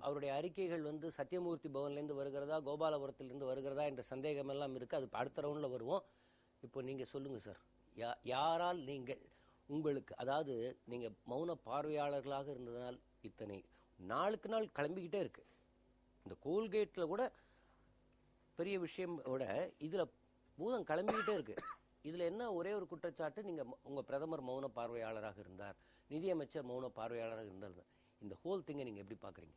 அவருடைய அறிக்கைகள் வந்து சத்தியமூர்த்தி பவன்ல இருந்து வருகிறதா, கோபாலபுரத்திலிருந்து வருகிறதா என்ற சந்தேகம் எல்லாம் இருக்கு. அது அடுத்த ரவுண்ட்ல வருவோம். இப்போ நீங்க சொல்லுங்க சார், யாரால் நீங்கள் உங்களுக்கு, அதாவது நீங்க மௌன பார்வையாளர்களாக இருந்ததனால் இத்தனை நாளுக்கு நாள் கிளம்பிக்கிட்டே இருக்கு. இந்த கோல்கேட்ல கூட பெரிய விஷயம் விட இதுல பூதம் கிளம்பிக்கிட்டே இருக்கு. இதுல என்ன ஒரே ஒரு குற்றச்சாட்டு, நீங்க உங்க பிரதமர் மௌன பார்வையாளராக இருந்தார், நிதியமைச்சர் மௌன பார்வையாளராக இருந்தார். இந்த ஹோல் திங்கை நீங்க எப்படி பாக்குறீங்க?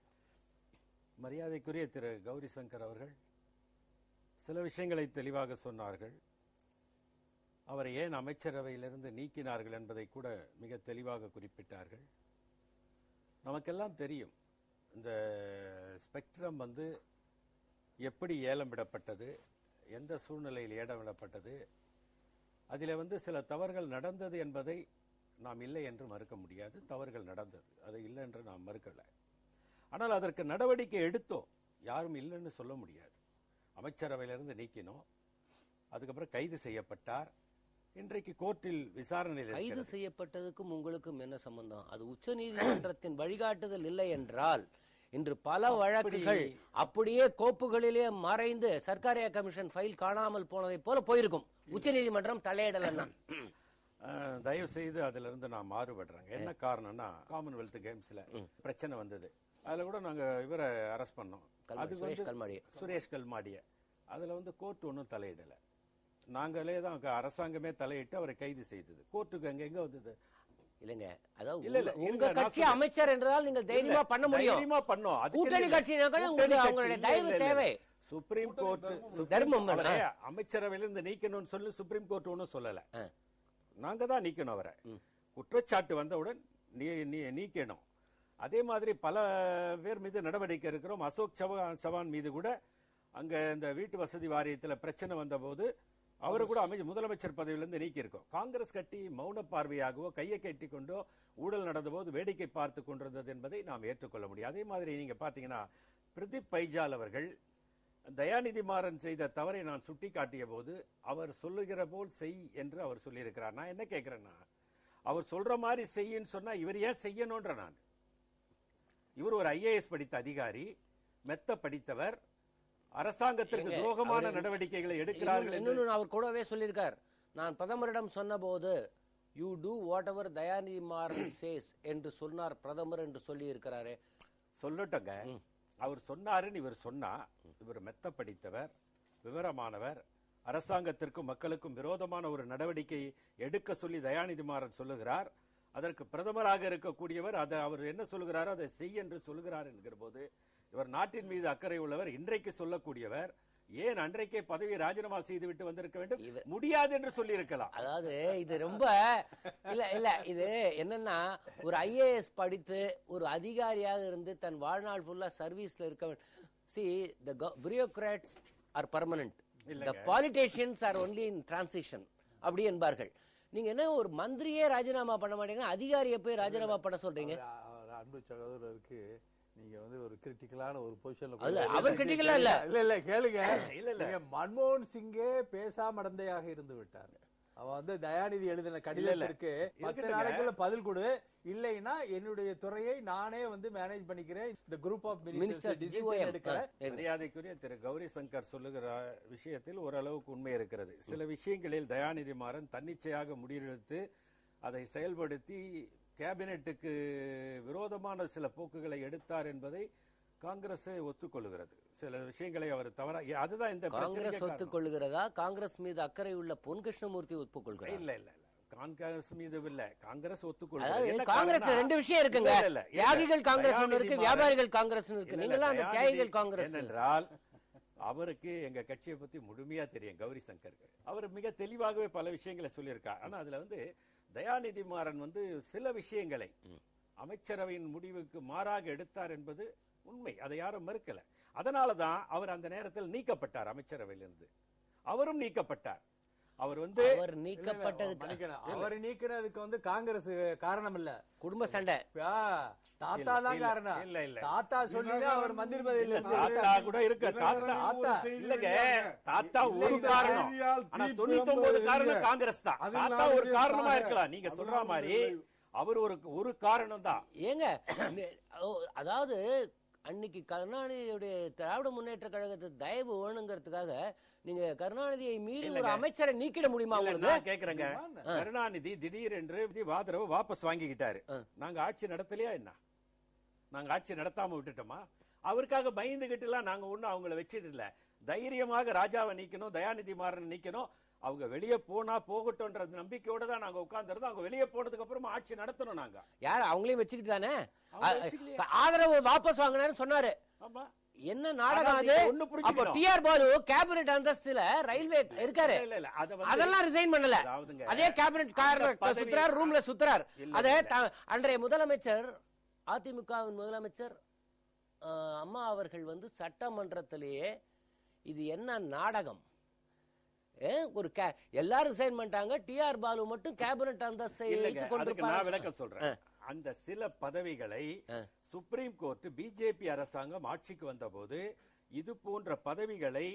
மரியாதைக்குரிய திரு கௌரி சங்கர் அவர்கள் சில விஷயங்களை தெளிவாக சொன்னார்கள். அவரை ஏன் அமைச்சரவையிலிருந்து நீக்கினார்கள் என்பதை கூட மிக தெளிவாக குறிப்பிட்டார்கள். நமக்கெல்லாம் தெரியும் இந்த ஸ்பெக்ட்ரம் வந்து எப்படி ஏலம் விடப்பட்டது, எந்த சூழ்நிலையில் ஏலம் விடப்பட்டது, அதில் வந்து சில தவறுகள் நடந்தது என்பதை நாம் இல்லை என்று மறுக்க முடியாது. தவறுகள் நடந்தது, அது இல்லை என்று நாம் மறுக்கலை. ஆனால் அதற்கு நடவடிக்கை எடுத்தோம், யாரும் இல்லைன்னு சொல்ல முடியாது. அமைச்சரவையிலிருந்து நீக்கினோம், அதுக்கப்புறம் கைது செய்யப்பட்டார், இன்றைக்கு கோர்ட்டில் விசாரணையில் கைது செய்யப்பட்டதுக்கும் உங்களுக்கும் என்ன சம்பந்தம்? அது உச்ச நீதிமன்றத்தின் வழிகாட்டுதல் இல்லை என்றால் இன்று பல வழக்குகள் அப்படியே கோப்புகளிலே மறைந்து சர்க்காரியா கமிஷன் ஃபைல் காணாமல் போனதை போல போயிருக்கும். உச்ச நீதிமன்றம் தலையிடலன்னா தயவு செய்து அதுல இருந்து நான் மாறுபடுறேங்க. என்ன காரணம்னா, காமன்வெல்த் கேம்ஸ்ல பிரச்சனை வந்தது, அதுல கூட நாங்க இவரை அரெஸ்ட் பண்ணோம், சுரேஷ் கல்மாடிய. அதுல வந்து கோர்ட் ஒன்றும் தலையிடல, நாங்களே தான் அரசாங்கமே தலையிட்டு அவரை கைது செய்தது. கோர்ட்டுக்கு அங்க எங்க வந்தது? இல்லங்க, அதாவது உங்க கட்சி அமைச்சர் என்றால் நீங்கள் தைரியமா பண்ண முடியும். தைரியமா பண்ணோம். கூட்டணி கட்சியினர்கள் உங்களுக்கு அவங்களுடைய தயவு தேவை. சுப்ரீம் கோர்ட் தர்மம் அமைச்சரவையிலிருந்து நீக்கணும்னு சொல்லி சுப்ரீம் கோர்ட் ஒன்றும் சொல்லல, நாங்க தான் நீக்கணும் அவரை. குற்றச்சாட்டு வந்தவுடன் நீக்கணும். அதே மாதிரி பல பேர் மீது நடவடிக்கை இருக்கிறோம். அசோக் சவான் மீது கூட அங்க இந்த வீட்டு வசதி வாரியத்தில் பிரச்சனை வந்த போது அவரு கூட முதலமைச்சர் பதவியிலிருந்து நீக்கி இருக்கோம். காங்கிரஸ் கட்சி மௌன பார்வையாகவோ கையை கட்டி கொண்டோ ஊழல் நடந்த போது வேடிக்கை பார்த்து கொண்டிருந்தது என்பதை நாம் ஏற்றுக்கொள்ள முடியும். அதே மாதிரி நீங்க பாத்தீங்கன்னா பிரதீப் பைஜால் அவர்கள் தயாநிதி மாறன் செய்த தவறை நான் சுட்டி காட்டிய போது அவர் சொல்லுகிற போல் செய் என்று அவர் சொல்லியிருக்கிறார். நான் என்ன கேட்கிறேன்னா, அவர் சொல்ற மாதிரி செய்யன்னு சொன்னா இவர் ஏன் செய்யணும்ன்ற நான். இவர் ஒரு IAS படித்த அதிகாரி, மெத்த படித்தவர், அரசாங்கத்திற்கு துரோகமான நடவடிக்கைகளை எடுக்கிறார்கள் என்று அவர் கூடவே சொல்லியிருக்கார். நான் பிரதமரிடம் சொன்ன போது you do whatever Dayanidhi Maran says என்று சொன்னார் பிரதமர் என்று சொல்லி இருக்கிறாரே. சொல்லட்டங்க, அவர் சொன்னாருன்னு இவர் சொன்னா, இவர் மெத்த படித்தவர், விவரமானவர், அரசாங்கத்திற்கும் மக்களுக்கும் விரோதமான ஒரு நடவடிக்கை எடுக்க சொல்லி தயாநிதி மாறன் சொல்லுகிறார். அதற்கு பிரதமராக இருக்கக்கூடியவர் அதை அவர் என்ன சொல்லுகிறாரோ அதை செய் என்று சொல்லுகிறார் என்கிற போது இவர் நாட்டின் மீது அக்கறை உள்ளவர், இன்றைக்கு சொல்லக்கூடியவர், ஏன் அன்றைக்கே பதவியை ராஜினாமா செய்து விட்டு வந்திருக்க வேண்டும்? முடியாது என்று சொல்லி இருக்கலாம். அதாவது இது ரொம்ப இல்ல இது என்னன்னா, ஒரு IAS படித்து ஒரு அதிகாரியாக இருந்து தன் வாழ்நாள் ஃபுல்லா சர்வீஸ்ல இருக்க வேண்டும். See, the bureaucrats are permanent, the politicians are only in transition அப்படி என்பார்கள். நீங்க என்ன ஒரு மந்திரியே ராஜினாமா பண்ண மாட்டீங்க, அதிகாரியை போய் ராஜினாமா பண்ண சொல்றீங்க? அன்பு சகோதரருக்கு நீங்க வந்து ஒரு கிரிட்டிக்கலான ஒரு பொசிஷன்ல, அவர் கிரிட்டிக்கலா இல்ல கேளுங்க, நீங்க மன்மோகன் சிங்கே பேசாம மடந்தையாக இருந்து விட்டார். அவன் வந்து தயாநிதி எழுதின கடிதத்திற்கு 10 நாளைக்குள்ள பதில் கொடு, இல்லைன்னா என்னுடைய துறையை நானே வந்து மேனேஜ் பண்ணிக்கிறேன், இந்த குரூப் ஆஃப் மினிஸ்டர்ஸ் எடுக்கிறேன். மரியாதைக்குரிய திரு கௌரி சங்கர் சொல்லுகிற விஷயத்தில் ஓரளவுக்கு உண்மை இருக்கிறது. சில விஷயங்களில் தயாநிதி மாறன் தன்னிச்சையாக முடிவெடுத்து அதை செயல்படுத்தி கேபினெட்டுக்கு விரோதமான சில போக்குகளை எடுத்தார் என்பதை காங்கிரஸ் ஒத்துக்கொள்கிறது. சில விஷயங்களை அவர் தவறா, அதுதான் இந்த காங்கிரஸ் ஒத்துக்கொள்கிறதா? காங்கிரஸ் மீது அக்கறை உள்ள பொன் கிருஷ்ணமூர்த்தி ஒத்துக்கொள்கிறார்? இல்ல இல்ல, காங்கிரஸ் மீது இல்ல, காங்கிரஸ் ஒத்துக்கொள்கிறது. காங்கிரஸ் ரெண்டு விஷயம் இருக்குங்க, தியாகிகள் காங்கிரஸ் இருக்கு, வியாபாரிகள் காங்கிரஸ் இருக்கு. நீங்களா அந்த தியாகிகள் காங்கிரஸ் என்றால் அவருக்கு எங்க கட்சியை பத்தி முழுமையா தெரியும். கௌரி சங்கர் அவர் மிக தெளிவாகவே பல விஷயங்களை சொல்லியிருக்கார். ஆனா அதுல வந்து தயாநிதி மாறன் வந்து சில விஷயங்களை அமைச்சரவையின் முடிவுக்கு மாறாக எடுத்தார் என்பது உண்மை, அதை யாரும் மறுக்கல. அதனாலதான் அவர் அந்த நேரத்தில் நீக்கப்பட்டார் அமைச்சரவையிலிருந்து. அவரும் நீக்கப்பட்டார். அவர் வந்து அவர் நீக்கினதுக்கு வந்து காங்கிரஸ் காரணம் இல்ல, குடும்ப சண்டை, தாத்தா தான் காரணம். இல்ல இல்ல, தாத்தா சொல்லி அவர் மந்திரி பதவியில தாத்தா கூட இருக்க, தாத்தா ஒரு காரணம், ஆனா 99 காரணம் காங்கிரஸ் தான். தாத்தா ஒரு காரணமா இருக்கலாம், நீங்க சொல்ற மாதிரி அவர் ஒரு காரணம் தான். ஏங்க அதாவது அன்னைக்கு கருணாநிதியுடைய திராவிட முன்னேற்ற கழகத்தை தயவு வேணுங்கிறதுக்காக நீங்க கருணாநிதியை மீறி ஒரு அமைச்சரை நீக்கிட முடியுமா? நான் கேக்குறேங்க, கருணாநிதி திடீரென்று ஆதரவு வாபஸ் வாங்கிக்கிட்டாரு. நாங்க ஆட்சி நடத்தலையா என்ன? நாங்க ஆட்சி நடத்தாம விட்டுட்டோமா? அவருக்காக பயந்துகிட்டு எல்லாம் நாங்க ஒண்ணும் அவங்களை வச்சிட்டு இல்ல. தைரியமாக ராஜாவை நீக்கணும், தயாநிதி மாறன் நீக்கணும். அவங்க வெளியே போனா போகட்டும்ன்ற நம்பிக்கையோட தான் நாங்க உட்கார்ந்துருந்தோம். அவங்க வெளியே போனதுக்கு அப்புறமா ஆட்சி நடத்தணும். நாங்க யார் அவங்களையும் வச்சுக்கிட்டு தானே ஆதரவு வாபஸ் வாங்கினாரு சொன்னாரு. ஆமா, என்ன நாடகம் அது? அப்ப டிஆர் பாலு கேபினெட் அந்தஸ்துல ரயில்வே இருக்காரு, அதெல்லாம் ரிசைன் பண்ணல. அதே கேபினெட் சுத்துறார், ரூம்ல சுத்துறார். அதே அன்றைய முதலமைச்சர், அதிமுகவின் முதலமைச்சர் அம்மா அவர்கள் வந்து சட்டமன்றத்திலேயே இது என்ன நாடகம், ஒரு எல்லாரும் ரிசைன் பண்ணிட்டாங்க, டிஆர் பாலு மட்டும் கேபினெட் அந்தஸ்தை வைத்துக் கொண்டிருப்பாங்க. விளக்கம் சொல்றேன். அந்த சில பதவிகளை சுப்ரீம் கோர்ட் பிஜேபி அரசாங்கம் ஆட்சிக்கு வந்த போது இது போன்ற பதவிகளை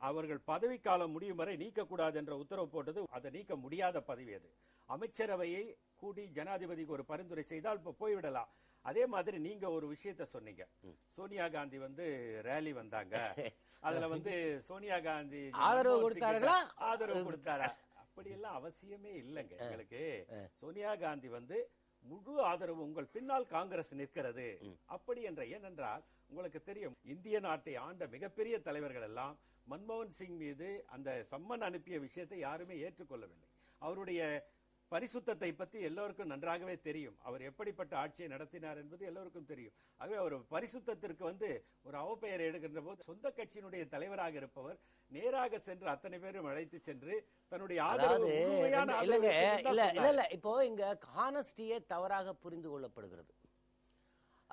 அவர்கள் பதவிக்காலம் முடியும் வரை நீக்கக்கூடாது என்ற உத்தரவு போட்டது. அதை நீக்க முடியாத பதவி அது. அமைச்சரவையை கூடி ஜனாதிபதிக்கு ஒரு பரிந்துரை செய்தால் போய்விடலாம். அதே மாதிரி நீங்க ஒரு விஷயத்த சொன்னீங்க, சோனியா காந்தி வந்து ரேலி வந்தாங்க, அதுல வந்து சோனியா காந்தி ஆதரவு கொடுத்தார்களா? ஆதரவு கொடுத்தாரா? அப்படி எல்லாம் அவசியமே இல்லைங்க எங்களுக்கு. சோனியா காந்தி வந்து முழு ஆதரவு, உங்கள் பின்னால் காங்கிரஸ் நிற்கிறது அப்படி என்ற. ஏனென்றால் உங்களுக்கு தெரியும், இந்திய நாட்டை ஆண்ட மிகப்பெரிய தலைவர்கள் எல்லாம் மன்மோகன் சிங் மீது அந்த சம்மன் அனுப்பிய விஷயத்தை யாருமே ஏற்றுக்கொள்ளவில்லை. அவருடைய பரிசுத்தத்தை பற்றி எல்லோருக்கும் நன்றாகவே தெரியும். அவர் எப்படிப்பட்ட ஆட்சியை நடத்தினார் என்பது எல்லோருக்கும் தெரியும். ஆகவே அவர் பரிசுத்தத்திற்கு வந்து ஒரு அவப்பெயர் எடுக்கின்ற போது சொந்த கட்சியினுடைய தலைவராக இருப்பவர் நேராக சென்று அத்தனை பேரும் அழைத்து சென்று தன்னுடைய ஆதரவு இல்ல. இப்போ இங்க ஹானஸ்டியே தவறாக புரிந்து கொள்ளப்படுகிறது.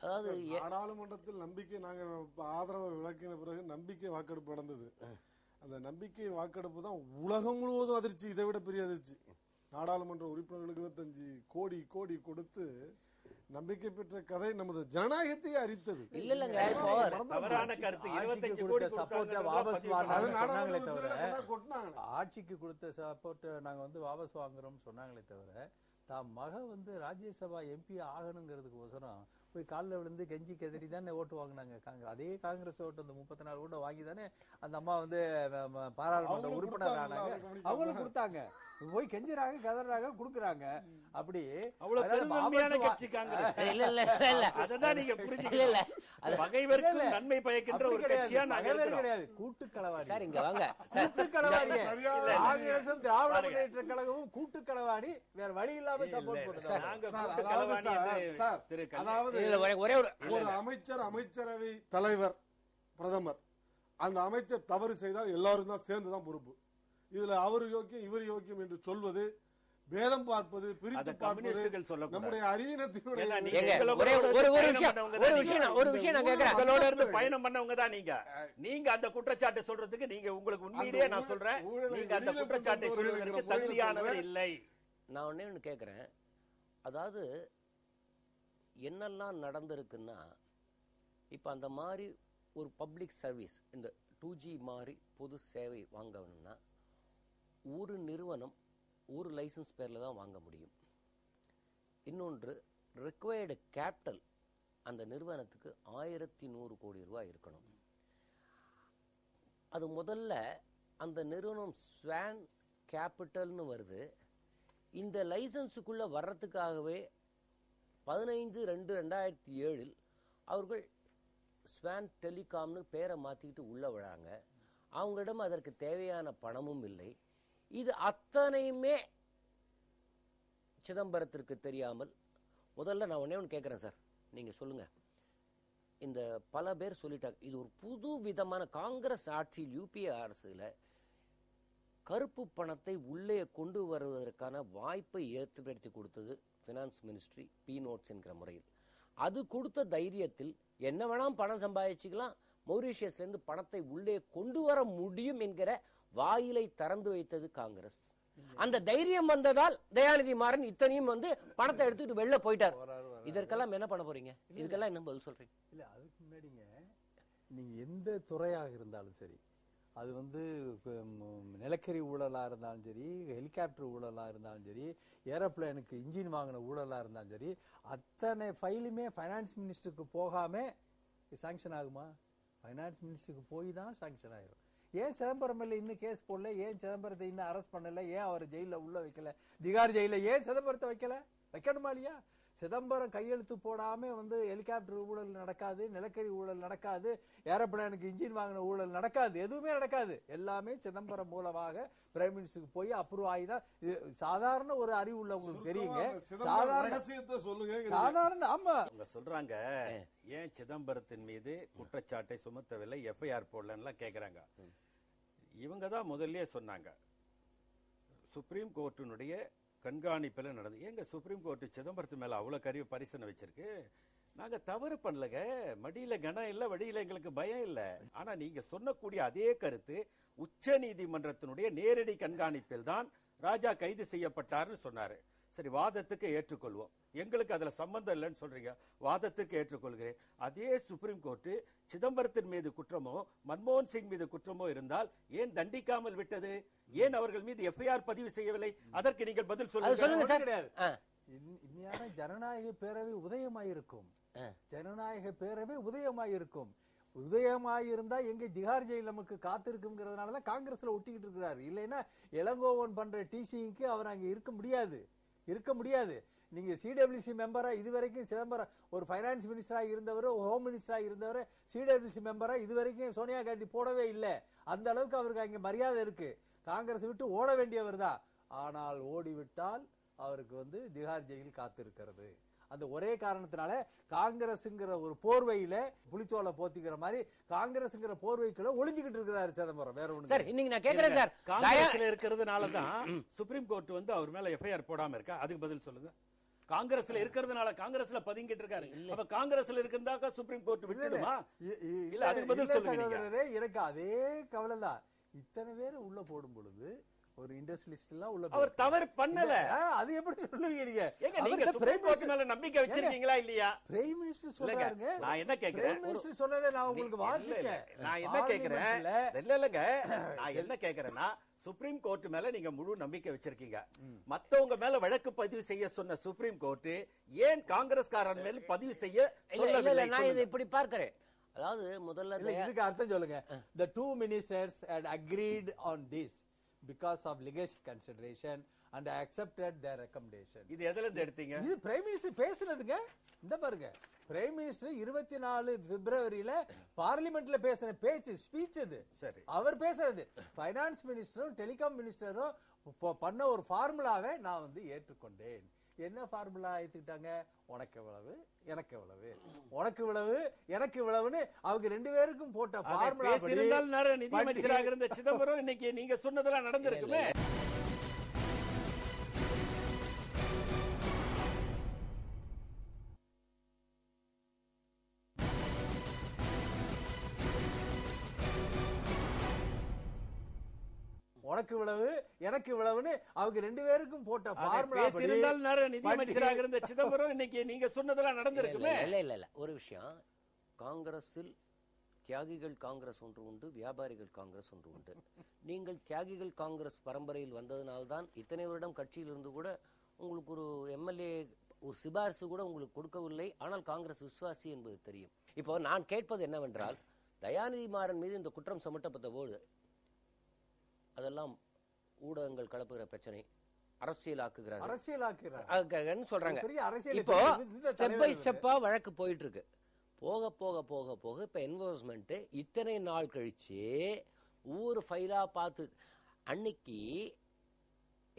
அதாவது நாடாளுமன்றத்தில் நம்பிக்கை நாங்க ஆதரவு விளக்கின பிறகு நம்பிக்கை வாக்கெடுப்பு நடந்தது. அந்த நம்பிக்கை வாக்கெடுப்பு தான் உலகம் முழுவதும் அதிர்ச்சி, இதை விட பெரிய அதிர்ச்சி. நாடாளுமன்ற உறுப்பினர்களுக்கு 25 கோடி கொடுத்து நம்பிக்கை பெற்ற கதை நமது ஜனநாயகத்தையே அரித்தது. இல்லங்க, தவறான கருத்து. 25 கோடி சப்போர்ட்டை வாபஸ் வாங்கினாங்களே தவிர, ஆட்சிக்கு கொடுத்த சப்போர்ட் நாங்க வந்து வாபஸ் வாங்குறோம் சொன்னாங்களே தவிர, தான் மக வந்து ராஜ்யசபா எம்பி ஆகணுங்கிறதுக்கு ஒசரம் போய் காலில் விழுந்து கெஞ்சி கெதறி தானே ஓட்டு வாங்கினாங்க. அதே காங்கிரஸ் ஓட்டு அந்த 34 ஓட்டு வாங்கி தானே அந்த அம்மா வந்து பாராளுமன்ற உறுப்பினர் ஆனாங்க. அவங்களும் கொடுத்தாங்க, போய் கெஞ்சுறாங்க, கதறாங்க, கொடுக்குறாங்க. அப்படி நன்மை பயக்கின்ற ஒரு கட்சியா கிடையாது. கூட்டுக்களவாடி சார், இங்க வாங்க. காங்கிரசும் திராவிட முன்னேற்ற கழகமும் கூட்டுக்களவாடி, வேற வழி இல்லாம சப்போர்ட் அதாவது ஒரு அமைச்சர், அமைச்சரவை தலைவர், பிரதமர், அந்த அமைச்சர் தவறு செய்தால் எல்லாரும் தான் சேர்ந்துதான் பொறுப்பு. இதுல அவர் யோக்கியம் இவர் யோக்கியம் என்று சொல்வது, பேதம் பார்ப்பது, பிரித்து பார்ப்பது நம்முடைய அறிவீனத்தினுடைய பயணம் பண்ணவங்க தான் நீங்க. நீங்க அந்த குற்றச்சாட்டை சொல்றதுக்கு நீங்க உங்களுக்கு உண்மையிலேயே நான் சொல்றேன், நீங்க அந்த குற்றச்சாட்டை சொல்வதற்கு தகுதியானவர் இல்லை. நான் ஒண்ணு கேட்கிறேன். அதாவது என்னெல்லாம் நடந்திருக்குன்னா, இப்ப அந்த மாதிரி ஒரு பப்ளிக் சர்வீஸ், இந்த 2G மாதிரி பொது சேவை வாங்கணும்னா ஒரு நிறுவனம் ஒரு லைசன்ஸ் பேர்ல தான் வாங்க முடியும். இன்னொன்று, ரிக்வயர்டு கேபிட்டல் அந்த நிறுவனத்துக்கு 1100 கோடி ரூபாய் இருக்கணும். அது முதல்ல அந்த நிறுவனம் ஸ்வான் கேபிட்டல்னு வருது. இந்த லைசன்ஸுக்குள்ள வர்றதுக்காகவே 15/2/2007 அவர்கள் ஸ்வான் டெலிகாம்னு பேரை மாத்திக்கிட்டு உள்ள விழாங்க. அவங்களிடம் அதற்கு தேவையான பணமும் இல்லை. இது அத்தனையுமே சிதம்பரத்திற்கு தெரியாமல், முதல்ல நான் ஒண்ணே ஒன்று கேட்கிறேன் சார், நீங்க சொல்லுங்க. இந்த பல பேர் சொல்லிட்டாங்க, இது ஒரு புது விதமான காங்கிரஸ் ஆட்சியில் யூபிஏ அரசுல கருப்பு பணத்தை உள்ளே கொண்டு வருவதற்கான வாய்ப்பை ஏற்படுத்தி கொடுத்தது பினான்ஸ் மினிஸ்ட்ரி, பி நோட்ஸ் என்கிற முறையில். அது கொடுத்த தைரியத்தில் என்ன வேணாம் பணம் சம்பாதிச்சுக்கலாம், மொரீஷியஸ்ல இருந்து பணத்தை உள்ளே கொண்டு வர முடியும் என்கிற வாயிலை திறந்து வைத்தது காங்கிரஸ். அந்த தைரியம் வந்ததால் தயாநிதி மாறன் இத்தனையும் வந்து பணத்தை எடுத்துட்டு வெளில போயிட்டார். இதற்கெல்லாம் என்ன பண்ண போறீங்க? இதுக்கெல்லாம் என்ன பதில் சொல்றீங்க? இல்ல, அதுக்கு முன்னாடிங்க, நீங்க எந்த துறையாக இருந்தாலும் சரி, அது வந்து நிலக்கரி ஊழலா இருந்தாலும் சரி, ஹெலிகாப்டர் ஊழலா இருந்தாலும் சரி, ஏரோப்ளேனுக்கு இன்ஜின் வாங்கின ஊழலா இருந்தாலும் சரி, அத்தனை ஃபைலுமே ஃபைனான்ஸ் மினிஸ்டருக்கு போகாம சாங்ஷன் ஆகுமா? ஃபைனான்ஸ் மினிஸ்டருக்கு போய் தான் சாங்ஷன் ஆயிரும். ஏன் சிதம்பரம் மேல இன்னும் கேஸ் போடல? ஏன் சிதம்பரத்தை இன்னும் அரெஸ்ட் பண்ணல? ஏன் அவர் ஜெயில உள்ள வைக்கல? திகார் ஜெயில ஏன் சிதம்பரத்தை வைக்கல? வைக்கணுமா இல்லையா? சிதம்பரம் கையெழுத்து போடாம வந்து ஹெலிகாப்டர் ஊழல் நடக்காது, நிலக்கரி ஊழல் நடக்காது, ஏரோப்ளேனுக்கு இன்ஜின் வாங்கின ஊழல் நடக்காது, எதுவுமே நடக்காது. எல்லாமே சிதம்பரம் மூலமாக பிரைம் மினிஸ்டருக்கு போய் அப்ரூவ் ஆகிதான். இது சாதாரண ஒரு அறிவு உள்ளவங்களுக்கு தெரியுங்க. சாதாரண ஆமா சொல்றாங்க, ஏன் சிதம்பரத்தின் மீது குற்றச்சாட்டை சுமத்தவில்லை, எஃப்ஐஆர் போடலன்னு கேக்குறாங்க. இவங்க தான் முதல்லயே சொன்னாங்க, சுப்ரீம் கோர்ட்டினுடைய கண்காணிப்பில் நடந்து. ஏங்க சுப்ரீம் கோர்ட் சிதம்பரத்து மேல அவ்வளவு கருவி பரிசனை வச்சிருக்கு? நாங்க தவறு பண்ணலங்க, மடியில கனம் இல்ல, வழியில எங்களுக்கு பயம் இல்ல. ஆனா நீங்க சொன்னக்கூடிய அதே கருத்து உச்ச நீதிமன்றத்தினுடைய நேரடி கண்காணிப்பில் தான் ராஜா கைது செய்யப்பட்டார்னு சொன்னாரு. சரி, வாதத்துக்கு ஏற்றுக்கொள்வோம், எங்களுக்கு அதுல சம்பந்தம் இல்லைன்னு சொல்றீங்க, வாதத்துக்கு ஏற்றுக்கொள்கிறேன். அதே சுப்ரீம் கோர்ட் சிதம்பரத்தின் மீது குற்றமோ மன்மோகன் சிங் மீது குற்றமோ இருந்தால் ஏன் தண்டிக்காமல் விட்டது? ஏன் அவர்கள் மீது எஃப்ஐஆர் பதிவு செய்யவில்லை? அதற்கு நீங்கள் பதில் சொல்லுங்க. இனியான ஜனநாயக பேரவை உதயமாயிருக்கும், ஜனநாயக பேரவை உதயமாயிருக்கும். உதயமாயிருந்தா எங்க திகார் ஜெயில் நமக்கு காத்திருக்குங்கிறதுனாலதான் காங்கிரஸ்ல ஒட்டிக்கிட்டு இருக்கிறாரு. இல்லைன்னா இளங்கோவன் பண்ற டிசிக்கு அவர் அங்க இருக்க முடியாது. நீங்க சிடபிள்யூசி மெம்பரா இதுவரைக்கும் சிதம்பரம் ஒரு பைனான்ஸ் மினிஸ்டரா இருந்தவர், ஹோம் மினிஸ்டரா இருந்தவர், சிடபிள்யூசி மெம்பரா இதுவரைக்கும் சோனியா காந்தி போடவே இல்லை. அந்த அளவுக்கு அவருக்கு அங்க மரியாதை இருக்கு. காங்கிரஸ் விட்டு ஓட வேண்டியவர் தான். ஆனால் ஓடிவிட்டால் அவருக்கு வந்து திகார் ஜெயில் காத்திருக்கிறது. அந்த ஒரே காரணத்தினால காங்கிரஸ்ங்கிற ஒரு போர்வையில புலித்தோலை போத்திக்கிற மாதிரி காங்கிரஸ்ங்கிற போர்வைக்குள்ள ஒளிஞ்சுக்கிட்டு இருக்கிறாரு சிதம்பரம். வேற ஒண்ணு சார், இன்னைக்கு நான் கேக்குறேன் சார், காங்கிரஸ்ல இருக்கிறதுனாலதான் சுப்ரீம் கோர்ட் வந்து அவர் மேல எஃப்ஐஆர் போடாம இருக்கா? அதுக்கு பதில் சொல்லுங்க. காங்கிரஸ்ல இருக்கிறதுனால காங்கிரஸ்ல பதுங்கிட்டு இருக்காரு. அப்ப காங்கிரஸ்ல இருக்கிறதாக்க சுப்ரீம் கோர்ட் விட்டுடுமா? இல்ல, அதுக்கு பதில் சொல்லுங்க. எனக்கு அதே கவலை தான். இத்தனை பேர் உள்ள போடும் பொழுது ஒரு இண்டஸ்ட்ரியலிஸ்ட் எல்லாம் உள்ள அவர் தவறு பண்ணல. அது எப்படி சொல்லுவீங்க நீங்க? நீங்க சுப்ரீம் கோர்ட் மேல நம்பிக்கை வச்சிருக்கீங்களா இல்லையா? பிரைம் மினிஸ்டர் சொல்றாருங்க. நான் என்ன கேக்குறேன், பிரைம் மினிஸ்டர் சொன்னதை நான் உங்களுக்கு வாசிச்சேன். நான் என்ன கேக்குறேன், இல்லங்க, நான் என்ன கேக்குறேன்னா, சுப்ரீம் கோர்ட் மேல நீங்க முழு நம்பிக்கை வச்சிருக்கீங்க. மத்தவங்க மேல வழக்கு பதிவு செய்ய சொன்ன சுப்ரீம் கோர்ட் ஏன் காங்கிரஸ்காரன் மேல பதிவு செய்ய சொல்லவில்லை? நான் இதை இப்படி பார்க்கிறேன். அதாவது முதல்ல இதுக்கு அர்த்தம் சொல்லுங்க. The two ministers had agreed on this because of legacy consideration and accepted their recommendation. இது எதுல இருந்து எடுத்தீங்க? இது பிரைம் மினிஸ்டர் பேசுனதுங்க. இந்த பாருங்க, பிரைம் மினிஸ்டர் 24 பிப்ரவரியில பார்லிமெண்ட்ல பேசின பேச்சு, ஸ்பீச் இது. சரி, அவர் பேசுறது. பைனான்ஸ் மினிஸ்டரும் டெலிகாம் மினிஸ்டரும் பண்ண ஒரு ஃபார்முலாவை நான் வந்து ஏற்றுக்கொண்டேன். என்ன ஃபார்முலா ஏத்துக்கிட்டாங்க? உனக்கு எவ்வளவு, எனக்கு எவ்வளவு, உனக்கு இவ்வளவு, எனக்கு இவ்வளவுன்னு அவங்க ரெண்டு பேருக்கும் போட்ட ஃபார்முலா. பேசியிருந்தால் நிதி அமைச்சராக இருந்த சிதம்பரம் இன்னைக்கு நீங்க சொன்னதெல்லாம் நடந்திருக்குமே. உனக்கு இவ்வளவு, எனக்கு இவ்வளவுன்னு அவங்க ரெண்டு பேருக்கும் போட்ட ஃபார்முலா. பேசியிருந்தால் நிதி அமைச்சராக இருந்த சிதம்பரம் இன்னைக்கு நீங்க சொன்னதெல்லாம் நடந்திருக்குமே. இல்ல ஒரு விஷயம், காங்கிரஸில் தியாகிகள் காங்கிரஸ் ஒன்று உண்டு, வியாபாரிகள் காங்கிரஸ் ஒன்று உண்டு. நீங்கள் தியாகிகள் காங்கிரஸ் பரம்பரையில் வந்ததனால்தான் இத்தனை வருடம் கட்சியில் இருந்து கூட உங்களுக்கு ஒரு எம்எல்ஏ ஒரு சிபாரிசு கூட உங்களுக்கு கொடுக்கவில்லை. ஆனால் காங்கிரஸ் விசுவாசி என்பது தெரியும். இப்போ நான் கேட்பது என்னவென்றால், தயாநிதி மாறன் மீது இந்த குற்றம் சுமத்தப்பட்ட போது அதெல்லாம் ஊடகங்கள் கலப்புகிற பிரச்சனை, அரசியலாக்குகிறாங்க சொல்றாங்க. இப்போ ஸ்டெப் பை ஸ்டெப்பா வழக்கு போயிட்டு இருக்கு. போக போக போக போக இப்ப என்ஃபோர்ஸ்மெண்ட் இத்தனை நாள் கழிச்சு ஒவ்வொரு ஃபைலா பார்த்து, அன்னைக்கு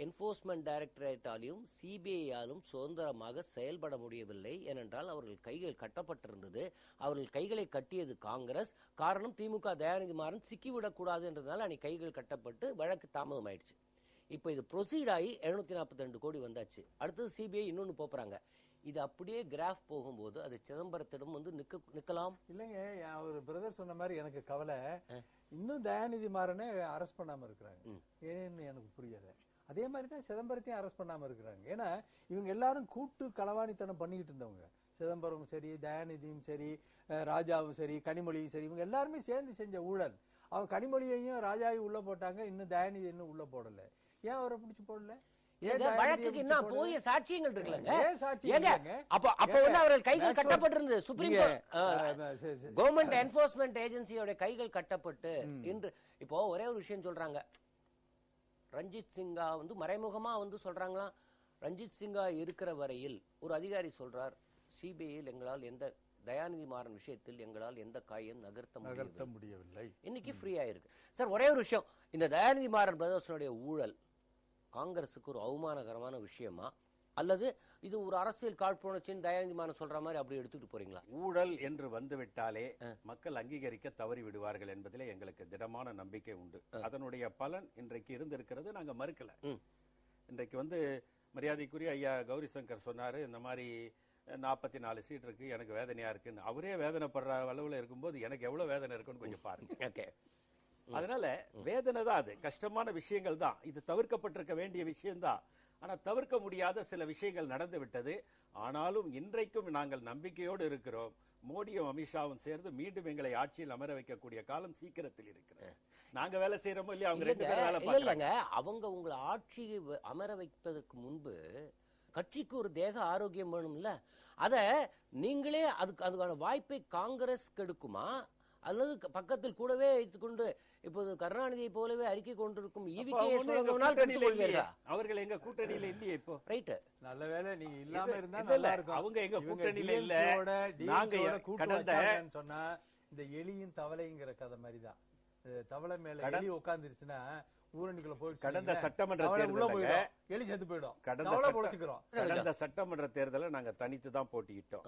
என்ஃபோர்ஸ்மெண்ட் டைரக்டரேட்டாலும் சிபிஐயாலும் சுதந்திரமாக செயல்பட முடியவில்லை. ஏனென்றால் அவர்கள் கைகள் கட்டப்பட்டிருந்தது. அவர்கள் கைகளை கட்டியது காங்கிரஸ். காரணம், திமுக தயாநிதி மாறன் சிக்கிவிடக்கூடாது என்றதுனால அன்னைக்கு கைகள் கட்டப்பட்டு வழக்கு தாமதம் ஆயிடுச்சு. இப்போ இது ப்ரொசீட் ஆகி 742 கோடி வந்தாச்சு. அடுத்தது சிபிஐ இன்னொன்னு போறாங்க. இது அப்படியே கிராஃப் போகும்போது அது சிதம்பரத்திடம் வந்து நிக்கலாம். இல்லைங்க, அவர் பிரதர் சொன்ன மாதிரி எனக்கு கவலை, இன்னும் தயாநிதி மாறனே அரெஸ்ட் பண்ணாம இருக்கிறாங்க. ஏன்னு எனக்கு புரியல. அதே மாதிரி தான் சிதம்பரத்தையும் அரெஸ்ட் பண்ணாம இருக்கிறாங்க. ஏன்னா இவங்க எல்லாரும் கூட்டு களவாணித்தனம் பண்ணிக்கிட்டு இருந்தவங்க. சிதம்பரம் சரி, தயாநிதியும் சரி, ராஜாவும் சரி, கனிமொழியும் சரி, இவங்க எல்லாருமே சேர்ந்து செஞ்ச ஊழல். அவங்க கனிமொழியையும் ராஜாவையும் உள்ள போட்டாங்க, இன்னும் தயாநிதி இன்னும் உள்ள போடல. ஏன் அவரை பிடிச்சு போடல? வழக்குக்கு என்ன போதிய சாட்சியங்கள் இருக்குல்லங்க. அப்ப வந்து அவர்கள் கைகள் கட்டப்பட்டிருந்தது. சுப்ரீம் கோர்ட் கவர்மெண்ட் என்ஃபோர்ஸ்மெண்ட் ஏஜென்சியோட கைகள் கட்டப்பட்டு இன்று இப்போ ஒரே ஒரு விஷயம் சொல்றாங்க. ரஞ்சித் சிங்கா வந்து மறைமுகமா வந்து சொல்றாங்களா, ரஞ்சித் சிங்கா இருக்கிற வரையில் ஒரு அதிகாரி சொல்றார், சிபிஐயில் எங்களால் தயாநிதி மாறன் விஷயத்தில் எங்களால் எந்த காயம் நகர்த்த முடியவில்லை. இன்னைக்கு ஃப்ரீ ஆயிருக்கு. சார், ஒரே ஒரு விஷயம், இந்த தயாநிதி மாறன் பிரதர்ஸனுடைய ஊழல் காங்கிரஸுக்கு ஒரு அவமானகரமான விஷயமா, அல்லது இது ஒரு அரசியல் காழ்ப்புணர்ச்சின்னு தயாநிதி மாறன் சொல்ற மாதிரி அப்படி எடுத்துட்டு போறீங்களா? ஊழல் என்று வந்துவிட்டாலே மக்கள் அங்கீகரிக்க தவறி விடுவார்கள் என்பதிலே எங்களுக்கு திடமான நம்பிக்கை உண்டு. அதனுடைய பலன் இன்றைக்கு இருந்திருக்கிறது, நாங்க மறுக்கல. இன்றைக்கு மரியாதைக்குரிய ஐயா கௌரி சங்கர் சொன்னாரு, இந்த மாதிரி 44 சீட் இருக்கு, எனக்கு வேதனையா இருக்குன்னு. அவரே வேதனைப்படுற அளவுல இருக்கும்போது எனக்கு எவ்வளவு வேதனை இருக்குன்னு கொஞ்சம் பாருங்க. அதனால வேதனை தான், அது கஷ்டமான விஷயங்கள் தான், இது தவிர்க்கப்பட்டிருக்க வேண்டிய விஷயம்தான். ஆனா தவிர்க்க முடியாத சில விஷயங்கள் நடந்து விட்டது. ஆனாலும் இன்றைக்கும் நாங்கள் நம்பிக்கையோடு இருக்கிறோம். மோடியும் அமித்ஷாவும் சேர்ந்து மீண்டும் எங்களை ஆட்சியில் அமர வைக்கக்கூடிய காலம் சீக்கிரத்தில் இருக்கிறது. நாங்க வேலை செய்யறோமோ இல்லையா, அவங்க ரெண்டு பேரும் வேலை பார்க்கறாங்க. அவங்க உங்களை ஆட்சி அமர வைப்பதற்கு முன்பு கட்சிக்கு ஒரு தேக ஆரோக்கியம் வேணும்ல, அத நீங்களே அதுக்கான வாய்ப்பை காங்கிரஸ் கெடுக்குமா, அல்லது பக்கத்தில் கூடவே வைத்துக்கொண்டு இப்போது கருணாநிதியை போலவே அறிக்கை கொண்டிருக்கும் அவர்கள் எங்க கூட்டணியில இல்லையே இப்போ. ரைட், நல்ல வேளை நீங்க இல்லாம இருந்தா நல்லா இருக்கும். அவங்க எங்க கூட்டணியில இல்ல. நாங்க கடந்த சொன்னா இந்த எலியும் தவளைங்கிற கதை மாதிரிதான். தவளை மேல எலி உட்கார்ந்துருச்சுன்னா ஊரணிக்குள்ள போயிட்டு கடந்த சட்டமன்ற தேர்தல்ல எலி செத்து போயிடும். கடந்த சட்டமன்ற தேர்தலை நாங்க தனித்து தான் போட்டியிட்டோம்.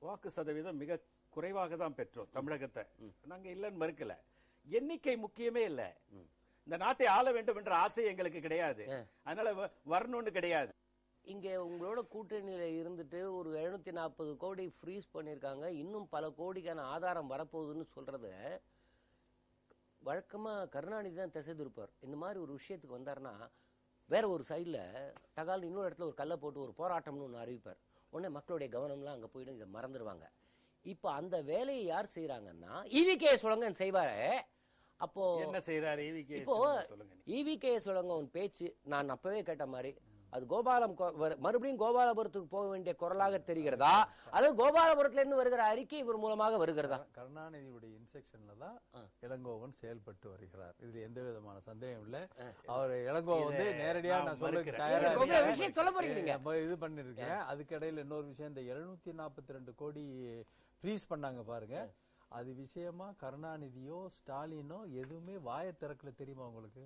வாக்கு சதவீதம் மிக குறைவாக தான் பெற்றோம் தமிழகத்தை. நாங்க இல்லன்னு மறுக்கல. எண்ணிக்கை முக்கியமே இல்ல. இந்த நாட்டை ஆள வேண்டும் என்ற ஆசை எங்களுக்கு கிடையாது. அதனால வரணும்னு கிடையாது. இங்க உங்களோட கூட்டணியில இருந்துட்டு ஒரு 740 கோடி ஃப்ரீஸ் பண்ணிருக்காங்க, இன்னும் பல கோடிக்கான ஆதாரம் வரப்போகுதுன்னு சொல்றது வழக்கமா கருணாநிதி தான் திசை திருப்பார். இந்த மாதிரி ஒரு விஷயத்துக்கு வந்தாருன்னா வேற ஒரு சைட்ல டகால் இன்னொரு இடத்துல ஒரு கல்லை போட்டு ஒரு போராட்டம்னு ஒன்று அறிவிப்பார். உடனே மக்களுடைய கவனம்லாம் அங்க போயிடும், இதை மறந்துடுவாங்க. இப்ப அந்த வேலையை யார் செய்யறாங்கன்னா EVK சுலங்கன் செய்வாரு. அப்போ என்ன செய்யறாரு EVK? இப்போ EVK சுலங்கன் பேச்சு நான் அப்பவே கேட்ட மாதிரி அது மறுபடியும் கோபாலபுரத்துக்கு போக வேண்டிய குரலாக தெரிகிறதா, அல்லது கோபாலபுரத்துல இருந்து வருகிற அறிக்கை இவர் மூலமாக வருகிறதா? கருணாநிதியுடைய இன்ஸ்ட்ரக்ஷன்ல தான் இளங்கோவன் செயல்பட்டு வருகிறார். இதுல எந்த விதமான சந்தேகம் இல்ல. அவர் இளங்கோவன் நேரடியா நான் சொல்ல இது பண்ணிருக்கேன். அதுக்கு இடையில இன்னொரு விஷயம், இந்த 742 கோடி ஃப்ரீஸ் பண்ணாங்க பாருங்க, அது விஷயமா கருணாநிதியோ ஸ்டாலினோ எதுவுமே வாயை திறக்கல. தெரியுமா உங்களுக்கு?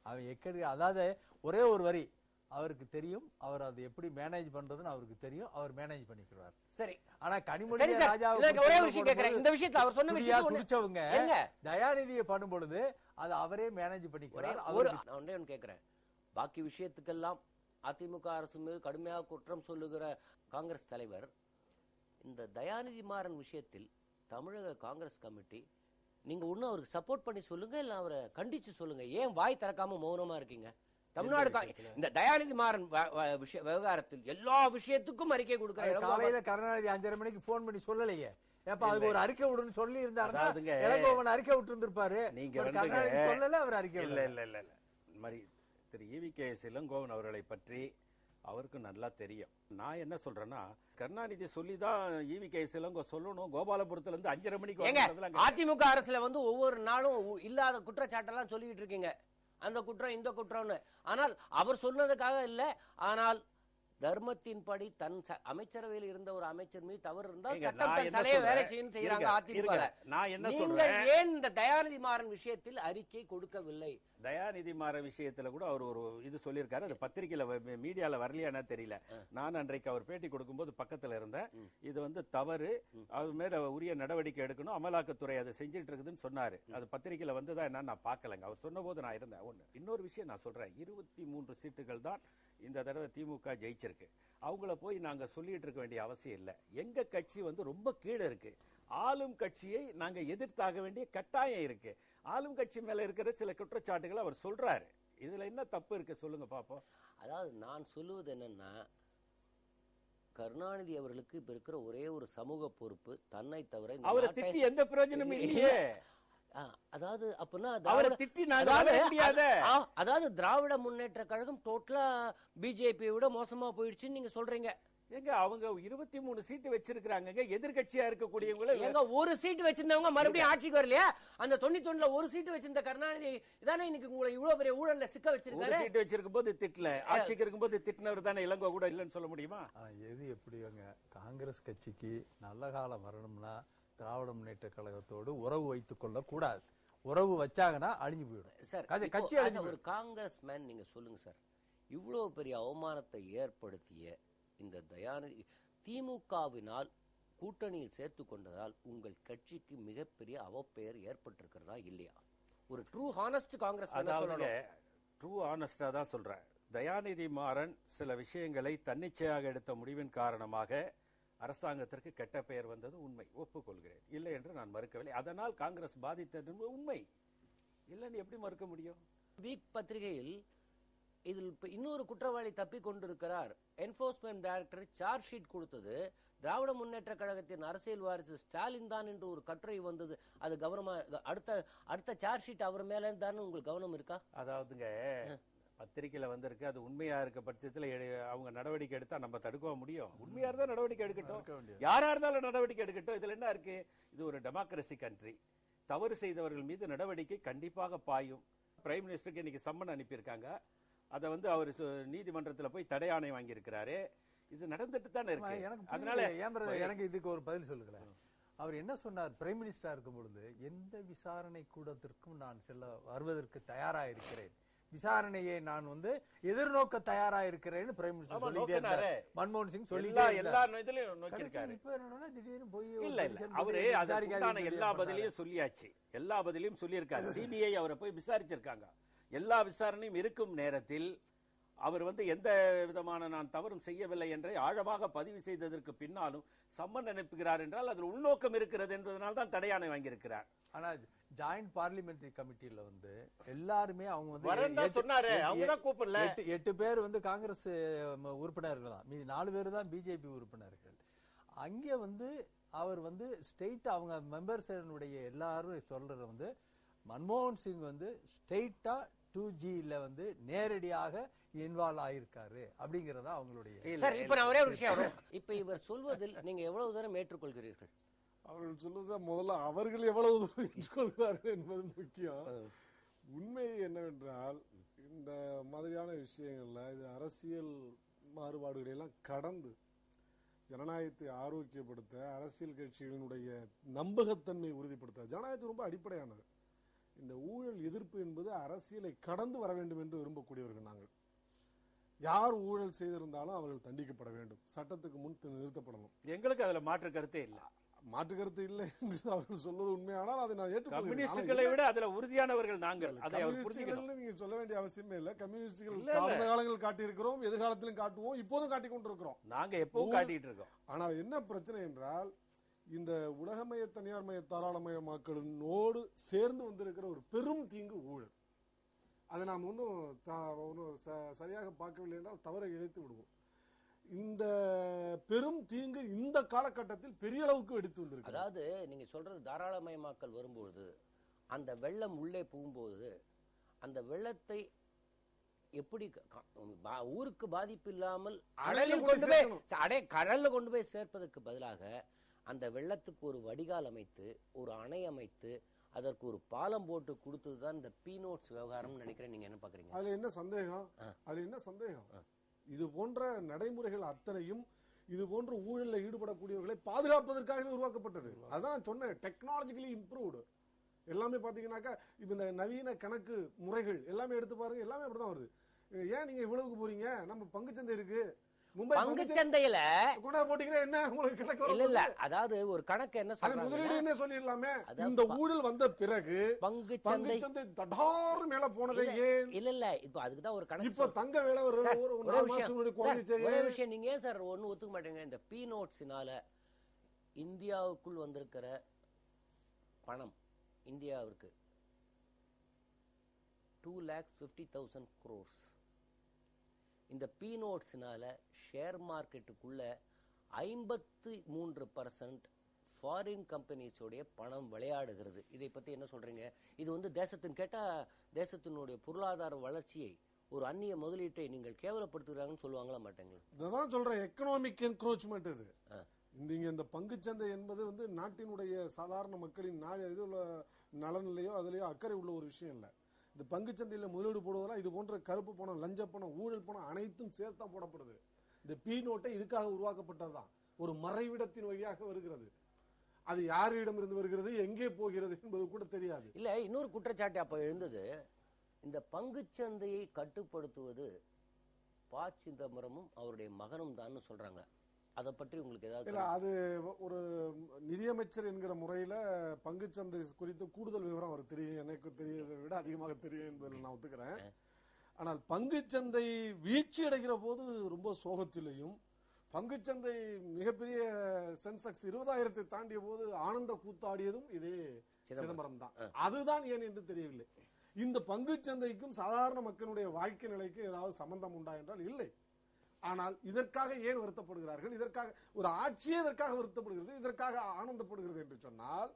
அவன் அதாவது ஒரே ஒரு வரி அவருக்கு தெரியும், அவர் அதை எப்படி மேனேஜ் பண்றதுன்னு அவருக்கு தெரியும், அவர் மேனேஜ் பண்ணிக்கிறார். சரி, ஆனா கனிமொழி ராஜாவுக்கு ஒரே விஷயம் கேக்குறேன். இந்த விஷயத்துல அவர் சொன்ன விஷயம் குடிச்சவங்க தயாநிதியை பண்ணும் பொழுது அதை அவரே மேனேஜ் பண்ணிக்கிறார். நான் ஒன்றே ஒன்று கேட்கிறேன், பாக்கி விஷயத்துக்கெல்லாம் அதிமுக அரசு மீது கடுமையாக குற்றம் சொல்லுகிற காங்கிரஸ் தலைவர், இந்த தயாநிதி மாறன் விஷயத்தில் தமிழக காங்கிரஸ் கமிட்டி நீங்க ஒண்ணு அவருக்கு சப்போர்ட் பண்ணி சொல்லுங்க, இல்ல அவரை கண்டிச்சு சொல்லுங்க. ஏன் வாய் திறக்காம மௌனமா இருக்கீங்க? தமிழ்நாடு இந்த தயாநிதி மாறன் விவகாரத்தில் எல்லா விஷயத்துக்கும் அறிக்கை கொடுக்கிறார். காலையில கருணாநிதி 5:30 மணிக்கு போன் பண்ணி சொல்லலையே, ஏப்பா அதுக்கு ஒரு அறிக்கை விடுன்னு சொல்லி இருந்தாருன்னா இளங்கோவன் அறிக்கை விட்டு இருந்திருப்பாரு. நீங்க சொல்லல, அவர் அறிக்கை இல்ல இல்ல இல்ல இல்ல மாதிரி திரு EVK இளங்கோவன் அவர்களை பற்றி அவருக்கு நல்லா தெரியும். நான் என்ன சொல்றேன்னா, கருணாநிதி சொல்லிதான் EVK இளங்கோ சொல்லணும். கோபாலபுரத்துல இருந்து 5:30 மணிக்கு அதிமுக அரசுல ஒவ்வொரு நாளும் இல்லாத குற்றச்சாட்டெல்லாம் சொல்லிட்டு இருக்கீங்க, அந்த குற்றம் இந்த குற்றம்னு. ஆனால் அவர் சொன்னதுக்காக இல்ல, ஆனால் தர்மத்தின்படி தன் அமைச்சரவையில் இருந்த ஒரு அமைச்சர் மீது தவறு இருந்தால் சட்டம் தன் தலையை வேலை செய்யணும் செய்யறாங்க அதிமுக. நான் என்ன சொல்றேன், நீங்கள் ஏன் இந்த தயாநிதி மாறன் விஷயத்தில் அறிக்கை கொடுக்கவில்லை? தயாநிதி மாறன் விஷயத்துல கூட அவர் ஒரு இது சொல்லியிருக்காரு, அது பத்திரிகையில மீடியால வரலையானா தெரியல. நான் அன்றைக்கு அவர் பேட்டி கொடுக்கும்போது பக்கத்துல இருந்தேன். இது தவறு, அது மேல உரிய நடவடிக்கை எடுக்கணும், அமலாக்கத்துறை அதை செஞ்சுட்டு இருக்குதுன்னு சொன்னாரு. அது பத்திரிகையில வந்ததா என்ன நான் பார்க்கலங்க. அவர் சொன்ன போது நான் இருந்தேன். ஒண்ணு இன்னொரு விஷயம் நான் சொல்றேன், 23 சீட்டுகள் தான் இந்த தடவை திமுக ஜெயிச்சிருக்கு. அவங்கள போய் நாங்க சொல்லிட்டு இருக்க வேண்டிய அவசியம் இல்லை. எங்க கட்சி ரொம்ப கீழே இருக்கு. ஆளும் கட்சியை நாங்க எதிர்த்தாக வேண்டிய கட்டாயம் இருக்கு. ஆளும் கட்சி மேல இருக்கிற சில குற்றச்சாட்டுகளை அவர் சொல்றாரு. இதுல என்ன தப்பு இருக்கு சொல்லுங்க பாப்போம். அதாவது நான் சொல்லுவது என்னன்னா, கருணாநிதி அவர்களுக்கு இப்ப இருக்கிற ஒரே ஒரு சமூக பொறுப்பு, தன்னை தவிர அவரை திட்டி எந்த பிரயோஜனமும் இல்லையே. அதாவது அப்படின்னா அதாவது திராவிட முன்னேற்ற கழகம் டோட்டலா பிஜேபியை விட மோசமா போயிடுச்சுன்னு நீங்க சொல்றீங்க. எங்க அவங்க 23 சீட்டு வச்சிருக்காங்க. எதிர்கட்சியா இருக்கக்கூடியவங்கள எங்க ஒரு சீட்டு வச்சிருந்தவங்க மறுபடியும் ஆட்சிக்கு வரலையா? அந்த 91ல ஒரு சீட்டு வச்சிருந்த கருணாநிதி இதானே இன்னைக்கு உங்களை இவ்வளவு பெரிய ஊழல்ல சிக்க ஒரு வச்சிருக்காரு. சீட்டு வச்சிருக்கும் போது திட்டல, ஆட்சிக்கு இருக்கும்போது திட்டினவர் தானே. இளங்கோ கூட இல்லைன்னு சொல்ல முடியுமா? எது எப்படிங்க காங்கிரஸ் கட்சிக்கு நல்ல காலம் வரணும்னா திராவிட முன்னேற்ற கழகத்தோடு உறவு வைத்துக் கொள்ள கூடாது. உறவு வச்சாங்கன்னா அழிஞ்சு போயிடும் சார். கட்சி இப்போ அழிஞ்சு ஒரு காங்கிரஸ் மேன் நீங்க சொல்லுங்க சார், இவ்வளவு பெரிய அவமானத்தை ஏற்படுத்திய இந்த தயாநிதி திமுகவினால் கூட்டணியில் சேர்த்து கொண்டதால் உங்கள் கட்சிக்கு மிகப்பெரிய அவப்பெயர் ஏற்பட்டிருக்கிறதா இல்லையா? ஒரு ட்ரூ ஹானஸ்ட் காங்கிரஸ் ட்ரூ ஹானஸ்டா தான் சொல்றேன். தயாநிதி மாறன் சில விஷயங்களை தன்னிச்சையாக எடுத்த முடிவின் காரணமாக அரசாங்கத்திற்கு கெட்ட பெயர் வந்தது உண்மை, ஒப்புக்கொள்கிறேன். இல்லை என்று நான் மறுக்கவில்லை. அதனால் காங்கிரஸ் பாதித்தது உண்மை. இல்லைன்னு எப்படி மறுக்க முடியும்? வீக் பத்திரிகையில் இதில் இன்னொரு குற்றவாளி தப்பி கொண்டிருக்கிறார், என்போர்ஸ்மெண்ட் டைரக்டர் சார்ஜ் ஷீட் கொடுத்தது திராவிட முன்னேற்ற கழகத்தின் அரசியல் வாரிசு ஸ்டாலின் தான் என்று ஒரு கட்டுரை வந்தது. அது கவனமா அடுத்த சார்ஜ் ஷீட் அவர் மேல தான் உங்களுக்கு கவனம் இருக்கா? அதாவதுங்க பத்திரிகையில வந்திருக்கு, அது உண்மையா இருக்க பட்சத்துல அவங்க நடவடிக்கை எடுத்தா நம்ம தடுக்க முடியும். உண்மையா இருந்தா நடவடிக்கை எடுக்கட்டும், யாரா இருந்தாலும் நடவடிக்கை எடுக்கட்டும். இதுல என்ன இருக்கு? இது ஒரு டெமோக்ரசி கண்ட்ரி. தவறு செய்தவர்கள் மீது நடவடிக்கை கண்டிப்பாக பாயும். பிரைம் மினிஸ்டருக்கு இன்னைக்கு சம்மன் அனுப்பியிருக்காங்க. அதை அவர் நீதிமன்றத்தில் போய் தடை ஆணை வாங்கி இருக்கிறாரு. இது நடந்துட்டு தானே இருக்கு. அதனால எனக்கு இதுக்கு ஒரு பதில் சொல்லுங்களேன். அவர் என்ன சொன்னார்? பிரைம் மினிஸ்டரா இருக்கும் பொழுது எந்த விசாரணை கூடத்திற்கும் நான் வருவதற்கு தயாரா இருக்கிறேன், விசாரணையை நான் எதிர்நோக்க தயாரா இருக்கிறேன்னு பிரைம் மினிஸ்டர் சொல்லிட்டே இருந்தாரு. மன்மோகன் சிங் சொல்லி எல்லா இதுலயும் நோக்கியிருக்காரு. இப்ப என்னன்னா திடீர்னு போய் இல்ல அவரு அதுக்கான எல்லா பதிலையும் சொல்லியாச்சு, எல்லா பதிலையும் சொல்லியிருக்காரு. சிபிஐ அவரை போய் விசாரிச்சிருக்காங்க. எல்லா விசாரணையும் இருக்கும் நேரத்தில் அவர் எந்த விதமான நான் தவறும் செய்யவில்லை என்றை ஆழமாக பதிவு செய்ததற்கு பின்னாலும் சம்மன் அனுப்புகிறார் என்றால் அதில் உள்நோக்கம் இருக்கிறது என்பதனால் தான் தடையாணை வாங்கியிருக்கிறார். ஆனா ஜாயிண்ட் பார்லிமெண்டரி கமிட்டியில எல்லாருமே அவங்க சொன்னாரு, அவங்க தான் கூப்பிடல. 8 பேர் காங்கிரஸ் உறுப்பினர்கள் தான், மீதி 4 பேர் தான் பிஜேபி உறுப்பினர்கள். அங்கே அவர் ஸ்டேட் அவங்க மெம்பர்ஸ் எல்லாரும் சொல்றது மன்மோகன் சிங் ஸ்டேட்டா 2Gல நேரடியாக இன்வால்வ் ஆயிருக்காரு அப்படிங்கறதா அவங்களுடைய. சார் இப்ப நான் ஒரே ஒரு விஷயம், இப்ப இவர் சொல்வதில் நீங்க எவ்வளவு தூரம் ஏற்றுக்கொள்கிறீர்கள்? அவர்கள் சொல்லுவத முதல்ல அவர்கள் எவ்வளவு தூரம் ஏற்றுக்கொள்கிறார்கள் என்பது முக்கியம். உண்மை என்னவென்றால் இந்த மாதிரியான விஷயங்கள்ல இது அரசியல் மாறுபாடுகளை எல்லாம் கடந்து ஜனநாயகத்தை ஆரோக்கியப்படுத்த, அரசியல் கட்சிகளினுடைய நம்பகத்தன்மை உறுதிப்படுத்த, ஜனநாயகத்தை ரொம்ப அடிப்படையானது. இந்த ஊழல் எதிர்ப்பு என்பது அரசியலை கடந்து வர வேண்டும் என்று விரும்பக்கூடியவர்கள் நாங்கள். யார் ஊழல் செய்திருந்தாலும் அவர்கள் தண்டிக்கப்பட வேண்டும், சட்டத்துக்கு முன் நிறுத்தப்படணும். எங்களுக்கு அதுல மாற்று கருத்தே இல்லை. மாற்று கருத்து இல்லை என்று அவர்கள் சொல்வது உண்மையானால் அதை நான் ஏற்றுக்கொள்கிறேன். கம்யூனிஸ்டுகளை விட அதுல உறுதியானவர்கள் நாங்கள். அதை நீங்க சொல்ல வேண்டிய அவசியமே இல்லை. கம்யூனிஸ்டுகள் கடந்த காலங்கள் காட்டியிருக்கிறோம், எதிர்காலத்திலும் காட்டுவோம், இப்போதும் காட்டிக் கொண்டிருக்கிறோம். நாங்க எப்பவும் காட்டிட்டு இருக்கோம். ஆனால் என்ன பிரச்சனை என்றால் இந்த உலகமய தனியார்மய தாராளமயமாக்கலோடு சேர்ந்து வந்திருக்கிற ஒரு பெரும் தீங்கு ஊழல். அதை நாம் ஒன்றும் சரியாக பார்க்கவில்லை என்றால் தவறை இழைத்து விடுவோம். இந்த பெரும் தீங்கு இந்த காலகட்டத்தில் பெரிய அளவுக்கு எடுத்து வந்திருக்கு. அதாவது நீங்க சொல்றது தாராளமயமாக்கல் வரும்போது அந்த வெள்ளம் உள்ளே போகும்போது அந்த வெள்ளத்தை எப்படி ஊருக்கு பாதிப்பு இல்லாமல் கடல்ல கொண்டு போய் சேர்ப்பதற்கு பதிலாக அந்த வெள்ளத்துக்கு ஒரு வடிகால் அமைத்து ஒரு அணை அமைத்து அதற்கு ஒரு பாலம் போட்டு கொடுத்ததுதான் இந்த பீனோட்ஸ் விவகாரம் நினைக்கிறேன். நீங்க என்ன பாக்குறீங்க? அதுல என்ன சந்தேகம்? இது போன்ற நடைமுறைகள் அத்தனையும் இது போன்ற ஊழலில் ஈடுபடக்கூடியவர்களை பாதுகாப்பதற்காகவே உருவாக்கப்பட்டது. அதான் நான் சொன்னேன், டெக்னாலஜிக்கலி இம்ப்ரூவ்டு. எல்லாமே பாத்தீங்கன்னாக்கா இப்ப இந்த நவீன கணக்கு முறைகள் எல்லாமே எடுத்து பாருங்க, எல்லாமே அப்படிதான் வருது. ஏன் நீங்க இவ்வளவுக்கு போறீங்க? நம்ம பங்குச்சந்தை இருக்கு, பங்குச்சந்தையில போட்டீங்கன்னா என்ன உங்களுக்கு கணக்கு இல்ல. அதாவது ஒரு கணக்கு என்ன சொல்றாங்க, முதலீடு சொல்லிடலாமே. இந்த ஊழல் வந்த பிறகு பங்குச்சந்தை தடார் மேல போனது ஏன்? இல்ல இப்ப அதுக்குதான் ஒரு கணக்கு. இப்ப தங்க விலை ஒரு விஷயம் நீங்க ஏன் சார் ஒண்ணு ஒத்துக்க மாட்டீங்க? இந்த பி நோட்ஸ்னால இந்தியாவுக்குள் வந்திருக்கிற பணம் இந்தியாவிற்கு 2,50,000 crores. இந்த பி நோட்ஸ்னால ஷேர் மார்க்கெட்டுக்குள்ள 53% ஃபாரின் கம்பெனிஸோடைய பணம் விளையாடுகிறது. இதை பத்தி என்ன சொல்றீங்க? இது தேசத்தின் கேட்டா தேசத்தினுடைய பொருளாதார வளர்ச்சியை ஒரு அந்நிய முதலீட்டை நீங்கள் கேவலப்படுத்துகிறாங்கன்னு சொல்லுவாங்களா மாட்டாங்களா? இதான் சொல்றேன், எக்கனாமிக் என்க்ரோச்மெண்ட் இது. இந்த பங்குச்சந்தை என்பது வந்து நாட்டினுடைய சாதாரண மக்களின் நலனிலையோ அதுலயோ அக்கறை உள்ள ஒரு விஷயம் இல்லை. இந்த பங்குச்சந்தையில முதலீடு போடுவதெல்லாம் இது போன்ற கருப்பு பணம், லஞ்ச பணம், ஊழல் பணம் அனைத்தும் சேர்த்தா போடப்படுது. இந்த பி நோட்டை இதுக்காக உருவாக்கப்பட்டதுதான். ஒரு மறைவிடத்தின் வழியாக வருகிறது. அது யாரிடம் இருந்து வருகிறது, எங்கே போகிறது என்பது கூட தெரியாது. இல்ல, இன்னொரு குற்றச்சாட்டு அப்ப எழுந்தது, இந்த பங்குச்சந்தையை கட்டுப்படுத்துவது ப. சிதம்பரமும் அவருடைய மகனும் தான் சொல்றாங்க. அதை பற்றி உங்களுக்கு ஏதாவது? இல்ல, அது ஒரு நிதியமைச்சர் என்கிற முறையில பங்குச்சந்தை குறித்து கூடுதல் விவரம் அவர் தெரியும், எனக்கு தெரியதை விட அதிகமாக தெரியும் என்பதில் நான் ஒத்துக்கிறேன். ஆனால் பங்குச்சந்தை வீழ்ச்சி அடைகிற போது ரொம்ப சோகத்திலையும், பங்குச்சந்தை மிகப்பெரிய சென்செக்ஸ் 20,000 தாண்டிய போது ஆனந்த கூத்தாடியதும் இதே சிதம்பரம் தான். அதுதான் ஏன் என்று தெரியவில்லை. இந்த பங்குச்சந்தைக்கும் சாதாரண மக்களுடைய வாழ்க்கை நிலைக்கு ஏதாவது சம்பந்தம் உண்டா என்றால் இல்லை. ஆனால் இதற்காக ஏன் வருத்தப்படுகிறார்கள், இதற்காக ஒரு ஆட்சியே இதற்காக வருத்தப்படுகிறது, இதற்காக ஆனந்தப்படுகிறது என்று சொன்னால்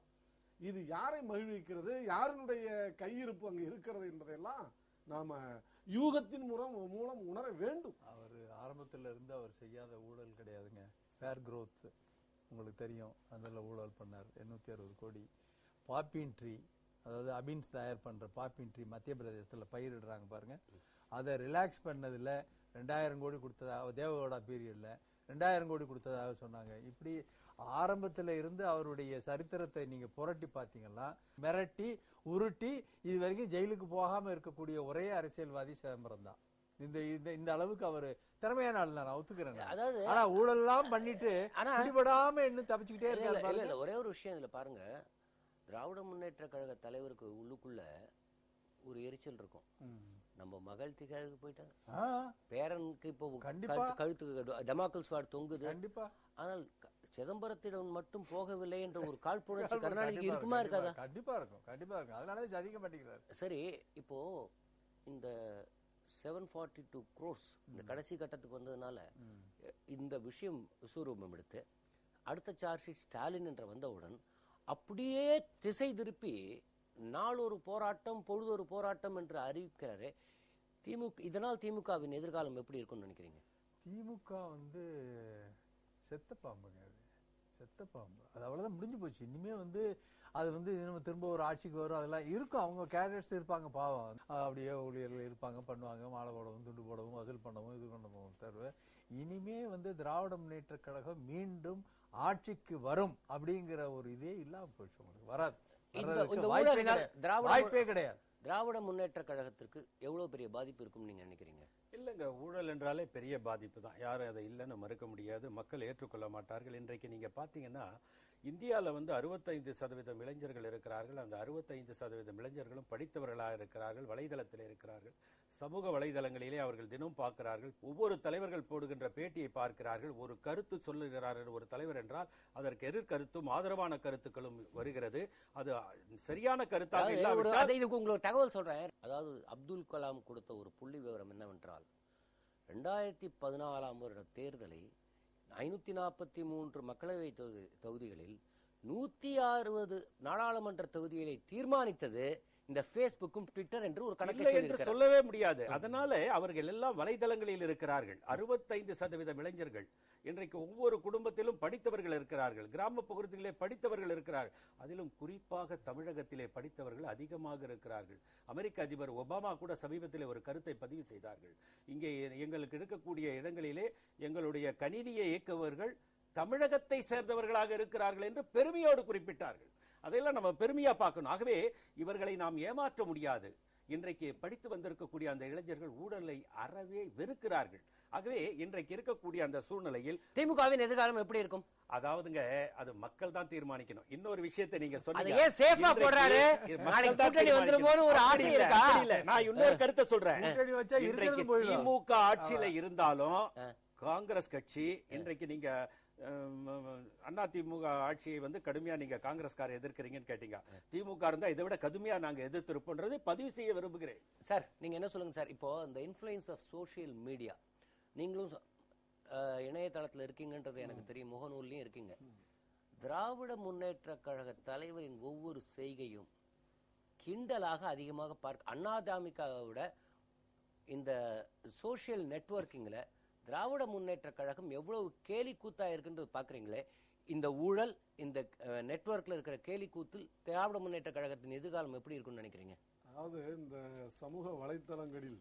இது யாரை மகிழ்விக்கிறது, யாருடைய கையிருப்பு அங்கு இருக்கிறது என்பதையெல்லாம் நாம யூகத்தின் மூலம் உணர வேண்டும். அவர் ஆரம்பத்தில் இருந்து அவர் செய்யாத ஊழல் கிடையாதுங்க. ஃபேர் க்ரோத் உங்களுக்கு தெரியும், அதில் ஊழல் பண்ணார். 860 கோடி. பாப்பின் ட்ரீ, அதாவது அபின்ஸ் தயார் பண்ற பாப்பின் ட்ரீ மத்திய பிரதேசத்தில் பயிரிடுறாங்க பாருங்க, அதை ரிலாக்ஸ் பண்ணதுல 2000 கோடி கொடுத்ததாக, தேவகவுடா பீரியட்ல 2000 கோடி கொடுத்ததாக சொன்னாங்க. இப்படி ஆரம்பத்தில் இருந்து அவருடைய சரித்திரத்தை நீங்க புரட்டி பார்த்தீங்கன்னா, மிரட்டி உருட்டி இது வரைக்கும் ஜெயிலுக்கு போகாம இருக்கக்கூடிய ஒரே அரசியல்வாதி சிதம்பரம் தான். இந்த அளவுக்கு அவரு திறமையான ஆள், நான் ஒத்துக்கிறேன். அதாவது ஆனா ஊழல் எல்லாம் பண்ணிட்டு பிடிபடாம இன்னும் தப்பிச்சுக்கிட்டே இருக்காரு. ஒரே ஒரு விஷயம் இதுல பாருங்க, திராவிட முன்னேற்ற கழக தலைவருக்கு உள்ளுக்குள்ள ஒரு எரிச்சல் இருக்கும். நம்ம மகள் திகாருக்கு போயிட்டாங்க, பேரனுக்கு இப்போ கழுத்துக்கு டமாக்கல் ஸ்வாட் தொங்குது. கண்டிப்பா. ஆனால் சிதம்பரத்திடம் மட்டும் போகவில்லை என்ற ஒரு காழ்ப்புணர்ச்சி கருணாநிதிக்கு இருக்குமா இருக்காதா? கண்டிப்பா இருக்கும், கண்டிப்பா இருக்கும். அதனால அதிக மாட்டேங்கிறார். சரி, இப்போ இந்த 742 crores இந்த கடைசி கட்டத்துக்கு வந்ததுனால இந்த விஷயம் விஸ்வரூபம் எடுத்து அடுத்த சார்ஜ் ஷீட் ஸ்டாலின் என்ற வந்தவுடன் அப்படியே திசை திருப்பி நாளொரு போராட்டம் பொழுதொரு போராட்டம் என்று அறிவிக்கிறாரு திமுக. இதனால் திமுகவின் எதிர்காலம் எப்படி இருக்கும்னு நினைக்கிறீங்க? திமுக வந்து செத்த பாம்புங்க, அது செத்த பாம்பு. அது அவ்வளவுதான், முடிஞ்சு போச்சு. இனிமே அது நம்ம திரும்ப ஒரு ஆட்சிக்கு வரும், அதெல்லாம் இருக்கும். அவங்க கேடட்ஸ் இருப்பாங்க, பாவம் அப்படியே ஊழியர்கள் இருப்பாங்க, பண்ணுவாங்க, மாலை போடவும் துண்டு போடவும் வசூல் பண்ணவும் இது பண்ணவும் தருவ. இனிமே திராவிட முன்னேற்ற கழகம் மீண்டும் ஆட்சிக்கு வரும் அப்படிங்கிற ஒரு இதே இல்லாம போச்சு. உங்களுக்கு வராது, வாய்ப்பே கிடையாது. திராவிட முன்னேற்ற கழகத்திற்கு எவ்வளவு பெரிய பாதிப்பு இருக்கும் நீங்க நினைக்கிறீங்க? இல்லைங்க, ஊழல் என்றாலே பெரிய பாதிப்பு தான். யாரும் அதை இல்லைன்னு மறுக்க முடியாது. மக்கள் ஏற்றுக்கொள்ள மாட்டார்கள். இன்றைக்கு நீங்க பாத்தீங்கன்னா இந்தியாவில் 65% இளைஞர்கள் இருக்கிறார்கள். அந்த 65% இளைஞர்களும் படித்தவர்களாக இருக்கிறார்கள், வலைதளத்தில் இருக்கிறார்கள், சமூக வலைதளங்களிலே அவர்கள் தினம் பார்க்கிறார்கள், ஒவ்வொரு தலைவர்கள் போடுகின்ற பேட்டியை பார்க்கிறார்கள். ஒரு கருத்து சொல்லுகிறார்கள் ஒரு தலைவர் என்றால் அதற்கு எதிர்கருத்தும் ஆதரவான கருத்துக்களும் வருகிறது. அது சரியான கருத்தாக இல்லாவிட்டால் இதுக்கு உங்களுக்கு தகவல் சொல்றேன். அதாவது அப்துல் கலாம் கொடுத்த ஒரு புள்ளி விவரம் என்னவென்றால் 2014 வருட தேர்தலை 543 மக்களவை தொகுதிகளில் 160 நாடாளுமன்ற தொகுதிகளை தீர்மானித்தது இந்த பேஸ்புக்கும் ட்விட்டர் என்று ஒரு கணக்கு சொல்லவே முடியாது. அதனால அவர்கள் எல்லாம் வலைதளங்களில் இருக்கிறார்கள். 65% இளைஞர்கள் இன்றைக்கு ஒவ்வொரு குடும்பத்திலும் படித்தவர்கள் இருக்கிறார்கள், கிராம பகுதிகளிலே படித்தவர்கள் இருக்கிறார்கள். அதிலும் குறிப்பாக தமிழகத்திலே படித்தவர்கள் அதிகமாக இருக்கிறார்கள். அமெரிக்க அதிபர் ஒபாமா கூட சமீபத்தில் ஒரு கருத்தை பதிவு செய்தார்கள். இங்கே எங்களுக்கு இருக்கக்கூடிய இடங்களிலே எங்களுடைய கணினியை இயக்குபவர்கள் தமிழகத்தை சேர்ந்தவர்களாக இருக்கிறார்கள் என்று பெருமையோடு குறிப்பிட்டார்கள். அதையெல்லாம் நம்ம பெருமையா பார்க்கணும். ஆகவே இவர்களை நாம் ஏமாற்ற முடியாது. இன்றைக்கு படித்து வந்திருக்கக்கூடிய அந்த இளைஞர்கள் ஊழலை அறவே வெறுக்கிறார்கள். ஆகவே இன்றைக்கு இருக்கக்கூடிய அந்த சூழ்நிலையில் திமுகவின் எதிர்காலம் எப்படி இருக்கும்? அதாவதுங்க, அது மக்கள் தான் தீர்மானிக்கணும். இன்னொரு விஷயத்தை நீங்க சொன்னீங்க, நான் இன்னொரு கருத்தை சொல்றேன். திமுக ஆட்சியில இருந்தாலும் காங்கிரஸ் கட்சி இன்றைக்கு நீங்க அதிமுக ஆட்சியை கடுமையா நீங்க காங்கிரஸ்கார எதிர்க்கிறீங்கன்னு கேட்டீங்க. திமுக இருந்தா இதை விட கடுமையா நாங்க எதிர்த்திருப்போம்ன்றது பதிவு செய்ய விரும்புகிறேன். சார், நீங்க என்ன சொல்லுங்க சார்? இப்போ இந்த இன்ஃப்ளூயன்ஸ் ஆஃப் சோசியல் மீடியா, நீங்களும் இணையதளத்தில் இருக்கீங்கன்றது எனக்கு தெரியும், முகநூல்லையும் இருக்கீங்க. திராவிட முன்னேற்ற கழக தலைவரின் ஒவ்வொரு செய்கையும் கிண்டலாக அதிகமாக பார்க்க, அதிமுகவை விட இந்த சோஷியல் நெட்வொர்க்கிங்ல திராவிட முன்னேற்ற கழகம் எவ்வளவு கேலி கூத்தா இருக்குன்றது பாக்குறீங்களே. இந்த ஊழல், இந்த நெட்வொர்க்ல இருக்கிற கேலி கூத்தில் திராவிட முன்னேற்ற கழகத்தின் எதிர்காலம் எப்படி இருக்கும்னு நினைக்கிறீங்க? அதாவது இந்த சமூக வலைத்தளங்களில்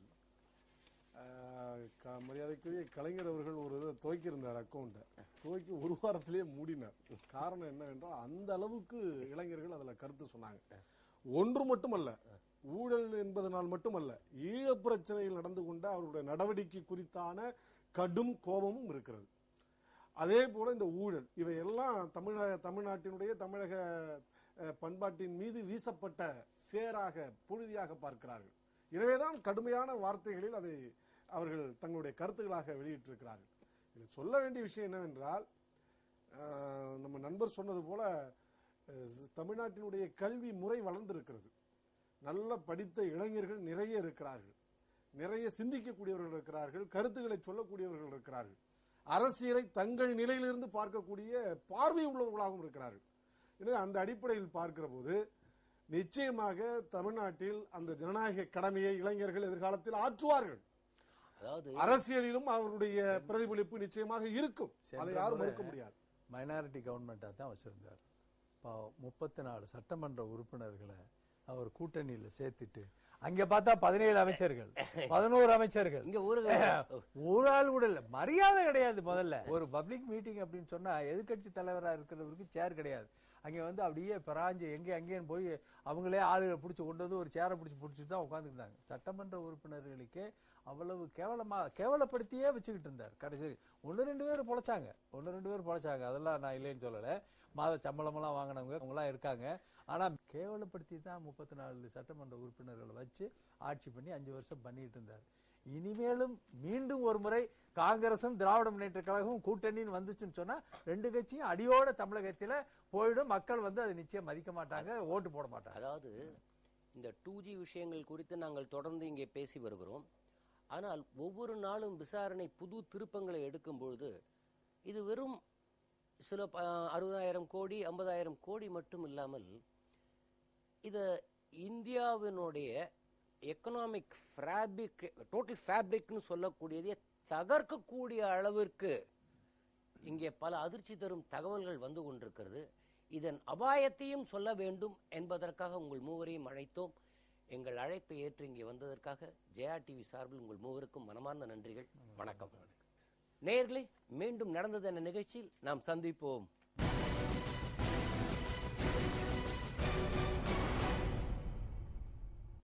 மரியாதைக்குரிய கலைஞர் அவர்கள் ஒரு இதை துவக்கியிருந்தார், அக்கௌண்ட்டை துவக்கி ஒரு வாரத்திலேயே மூடினார். காரணம் என்னவென்றால் அந்த அளவுக்கு இளைஞர்கள் அதுல கருத்து சொன்னாங்க. ஒன்று மட்டுமல்ல, ஊழல் என்பதனால் மட்டுமல்ல, ஈழப் பிரச்சனையில் நடந்து கொண்ட அவருடைய நடவடிக்கை குறித்தான கடும் கோபமும் இருக்கிறது. அதே போல இந்த ஊழல் இவையெல்லாம் தமிழ்நாட்டினுடைய தமிழக பண்பாட்டின் மீது வீசப்பட்ட சேராக புழுதியாக பார்க்கிறார்கள். எனவேதான் கடுமையான வார்த்தைகளில் அதை அவர்கள் தங்களுடைய கருத்துக்களாக வெளியிட்டிருக்கிறார்கள். இதில் சொல்ல வேண்டிய விஷயம் என்னவென்றால், நம்ம நண்பர் சொன்னது போல தமிழ்நாட்டினுடைய கல்வி முறை வளர்ந்திருக்கிறது. நல்ல படித்த இளைஞர்கள் நிறைய இருக்கிறார்கள், நிறைய சிந்திக்கக்கூடியவர்கள் இருக்கிறார்கள், கருத்துக்களை சொல்லக்கூடியவர்கள் இருக்கிறார்கள், அரசியலை தங்கள் நிலையிலிருந்து பார்க்கக்கூடிய பார்வை உள்ளவர்களாகவும் இருக்கிறார்கள். எனவே அந்த அடிப்படையில் பார்க்கிற போது நிச்சயமாக தமிழ்நாட்டில் அந்த ஜனநாயக கடமையை இளைஞர்கள் எதிர்காலத்தில் ஆற்றுவார்கள். அதாவது அரசியலிலும் அவருடைய பிரதிபலிப்பு நிச்சயமாக இருக்கும், அதை யாரும் மறுக்க முடியாது. மைனாரிட்டி கவர்மெண்டா தான் வச்சிருந்தார். 34 சட்டமன்ற உறுப்பினர்களை அவர் கூட்டணியில சேர்த்துட்டு அங்க பார்த்தா 17 அமைச்சர்கள், 11 அமைச்சர்கள். இங்க ஒரு ஆள் கூட இல்ல, மரியாதை கிடையாது. முதல்ல ஒரு பப்ளிக் மீட்டிங் அப்படின்னு சொன்னா எதிர்கட்சி தலைவரா இருக்கிறவருக்கு சேர் கிடையாது. அங்க வந்து அப்படியே பராஞ்சு எங்கே அங்கேயும் போய் அவங்களே ஆளுகளை பிடிச்சி கொண்டு வந்து ஒரு சேரை பிடிச்சி தான் உட்காந்துருந்தாங்க. சட்டமன்ற உறுப்பினர்களுக்கே அவ்வளவு கேவலப்படுத்தியே வச்சுக்கிட்டு இருந்தார். கடைசி 1-2 பேர் பொழைச்சாங்க, அதெல்லாம் நான் இல்லைன்னு சொல்லலை. மாத சம்பளமெல்லாம் வாங்கினவங்க அவங்களாம் இருக்காங்க. ஆனா கேவலப்படுத்தி தான் 34 சட்டமன்ற உறுப்பினர்களை வச்சு ஆட்சி பண்ணி 5 வருஷம் பண்ணிட்டு இருந்தார். இனிமேலும் மீண்டும் ஒரு முறை காங்கிரசும் திராவிட முன்னேற்ற கழகமும் கூட்டணின்னு வந்துச்சுன்னு சொன்னா 2 கட்சியும் அடியோட தமிழகத்தில போயிடும். மக்கள் வந்து அதை நிச்சயம் மதிக்க மாட்டாங்க, ஓட்டு போட மாட்டாங்க. அதாவது இந்த 2G விஷயங்கள் குறித்து நாங்கள் தொடர்ந்து இங்கே பேசி வருகிறோம். ஆனால் ஒவ்வொரு நாளும் விசாரணை புது திருப்பங்களை எடுக்கும் பொழுது இது வெறும் சில 60,000 கோடி 50,000 கோடி மட்டும் இல்லாமல் இது இந்தியாவினுடைய எக்கனாமிக் ஃபேப்ரிக், டோட்டல் ஃபேப்ரிக்னு சொல்லக்கூடியதே தகர்க்கக்கூடிய அளவிற்கு இங்கே பல அதிர்ச்சி தரும் தகவல்கள் வந்து கொண்டிருக்கிறது. இதன் அபாயத்தையும் சொல்ல வேண்டும் என்பதற்காக உங்கள் மூவரையும் அழைத்தோம். எங்கள் அழைப்பை ஏற்று இங்கே வந்ததற்காக ஜெயா டிவி சார்பில் உங்கள் மூவருக்கும் மனமார்ந்த நன்றிகள். வணக்கம். நேயர்களே, மீண்டும் நடந்தது என்ற நிகழ்ச்சியில் நாம் சந்திப்போம்.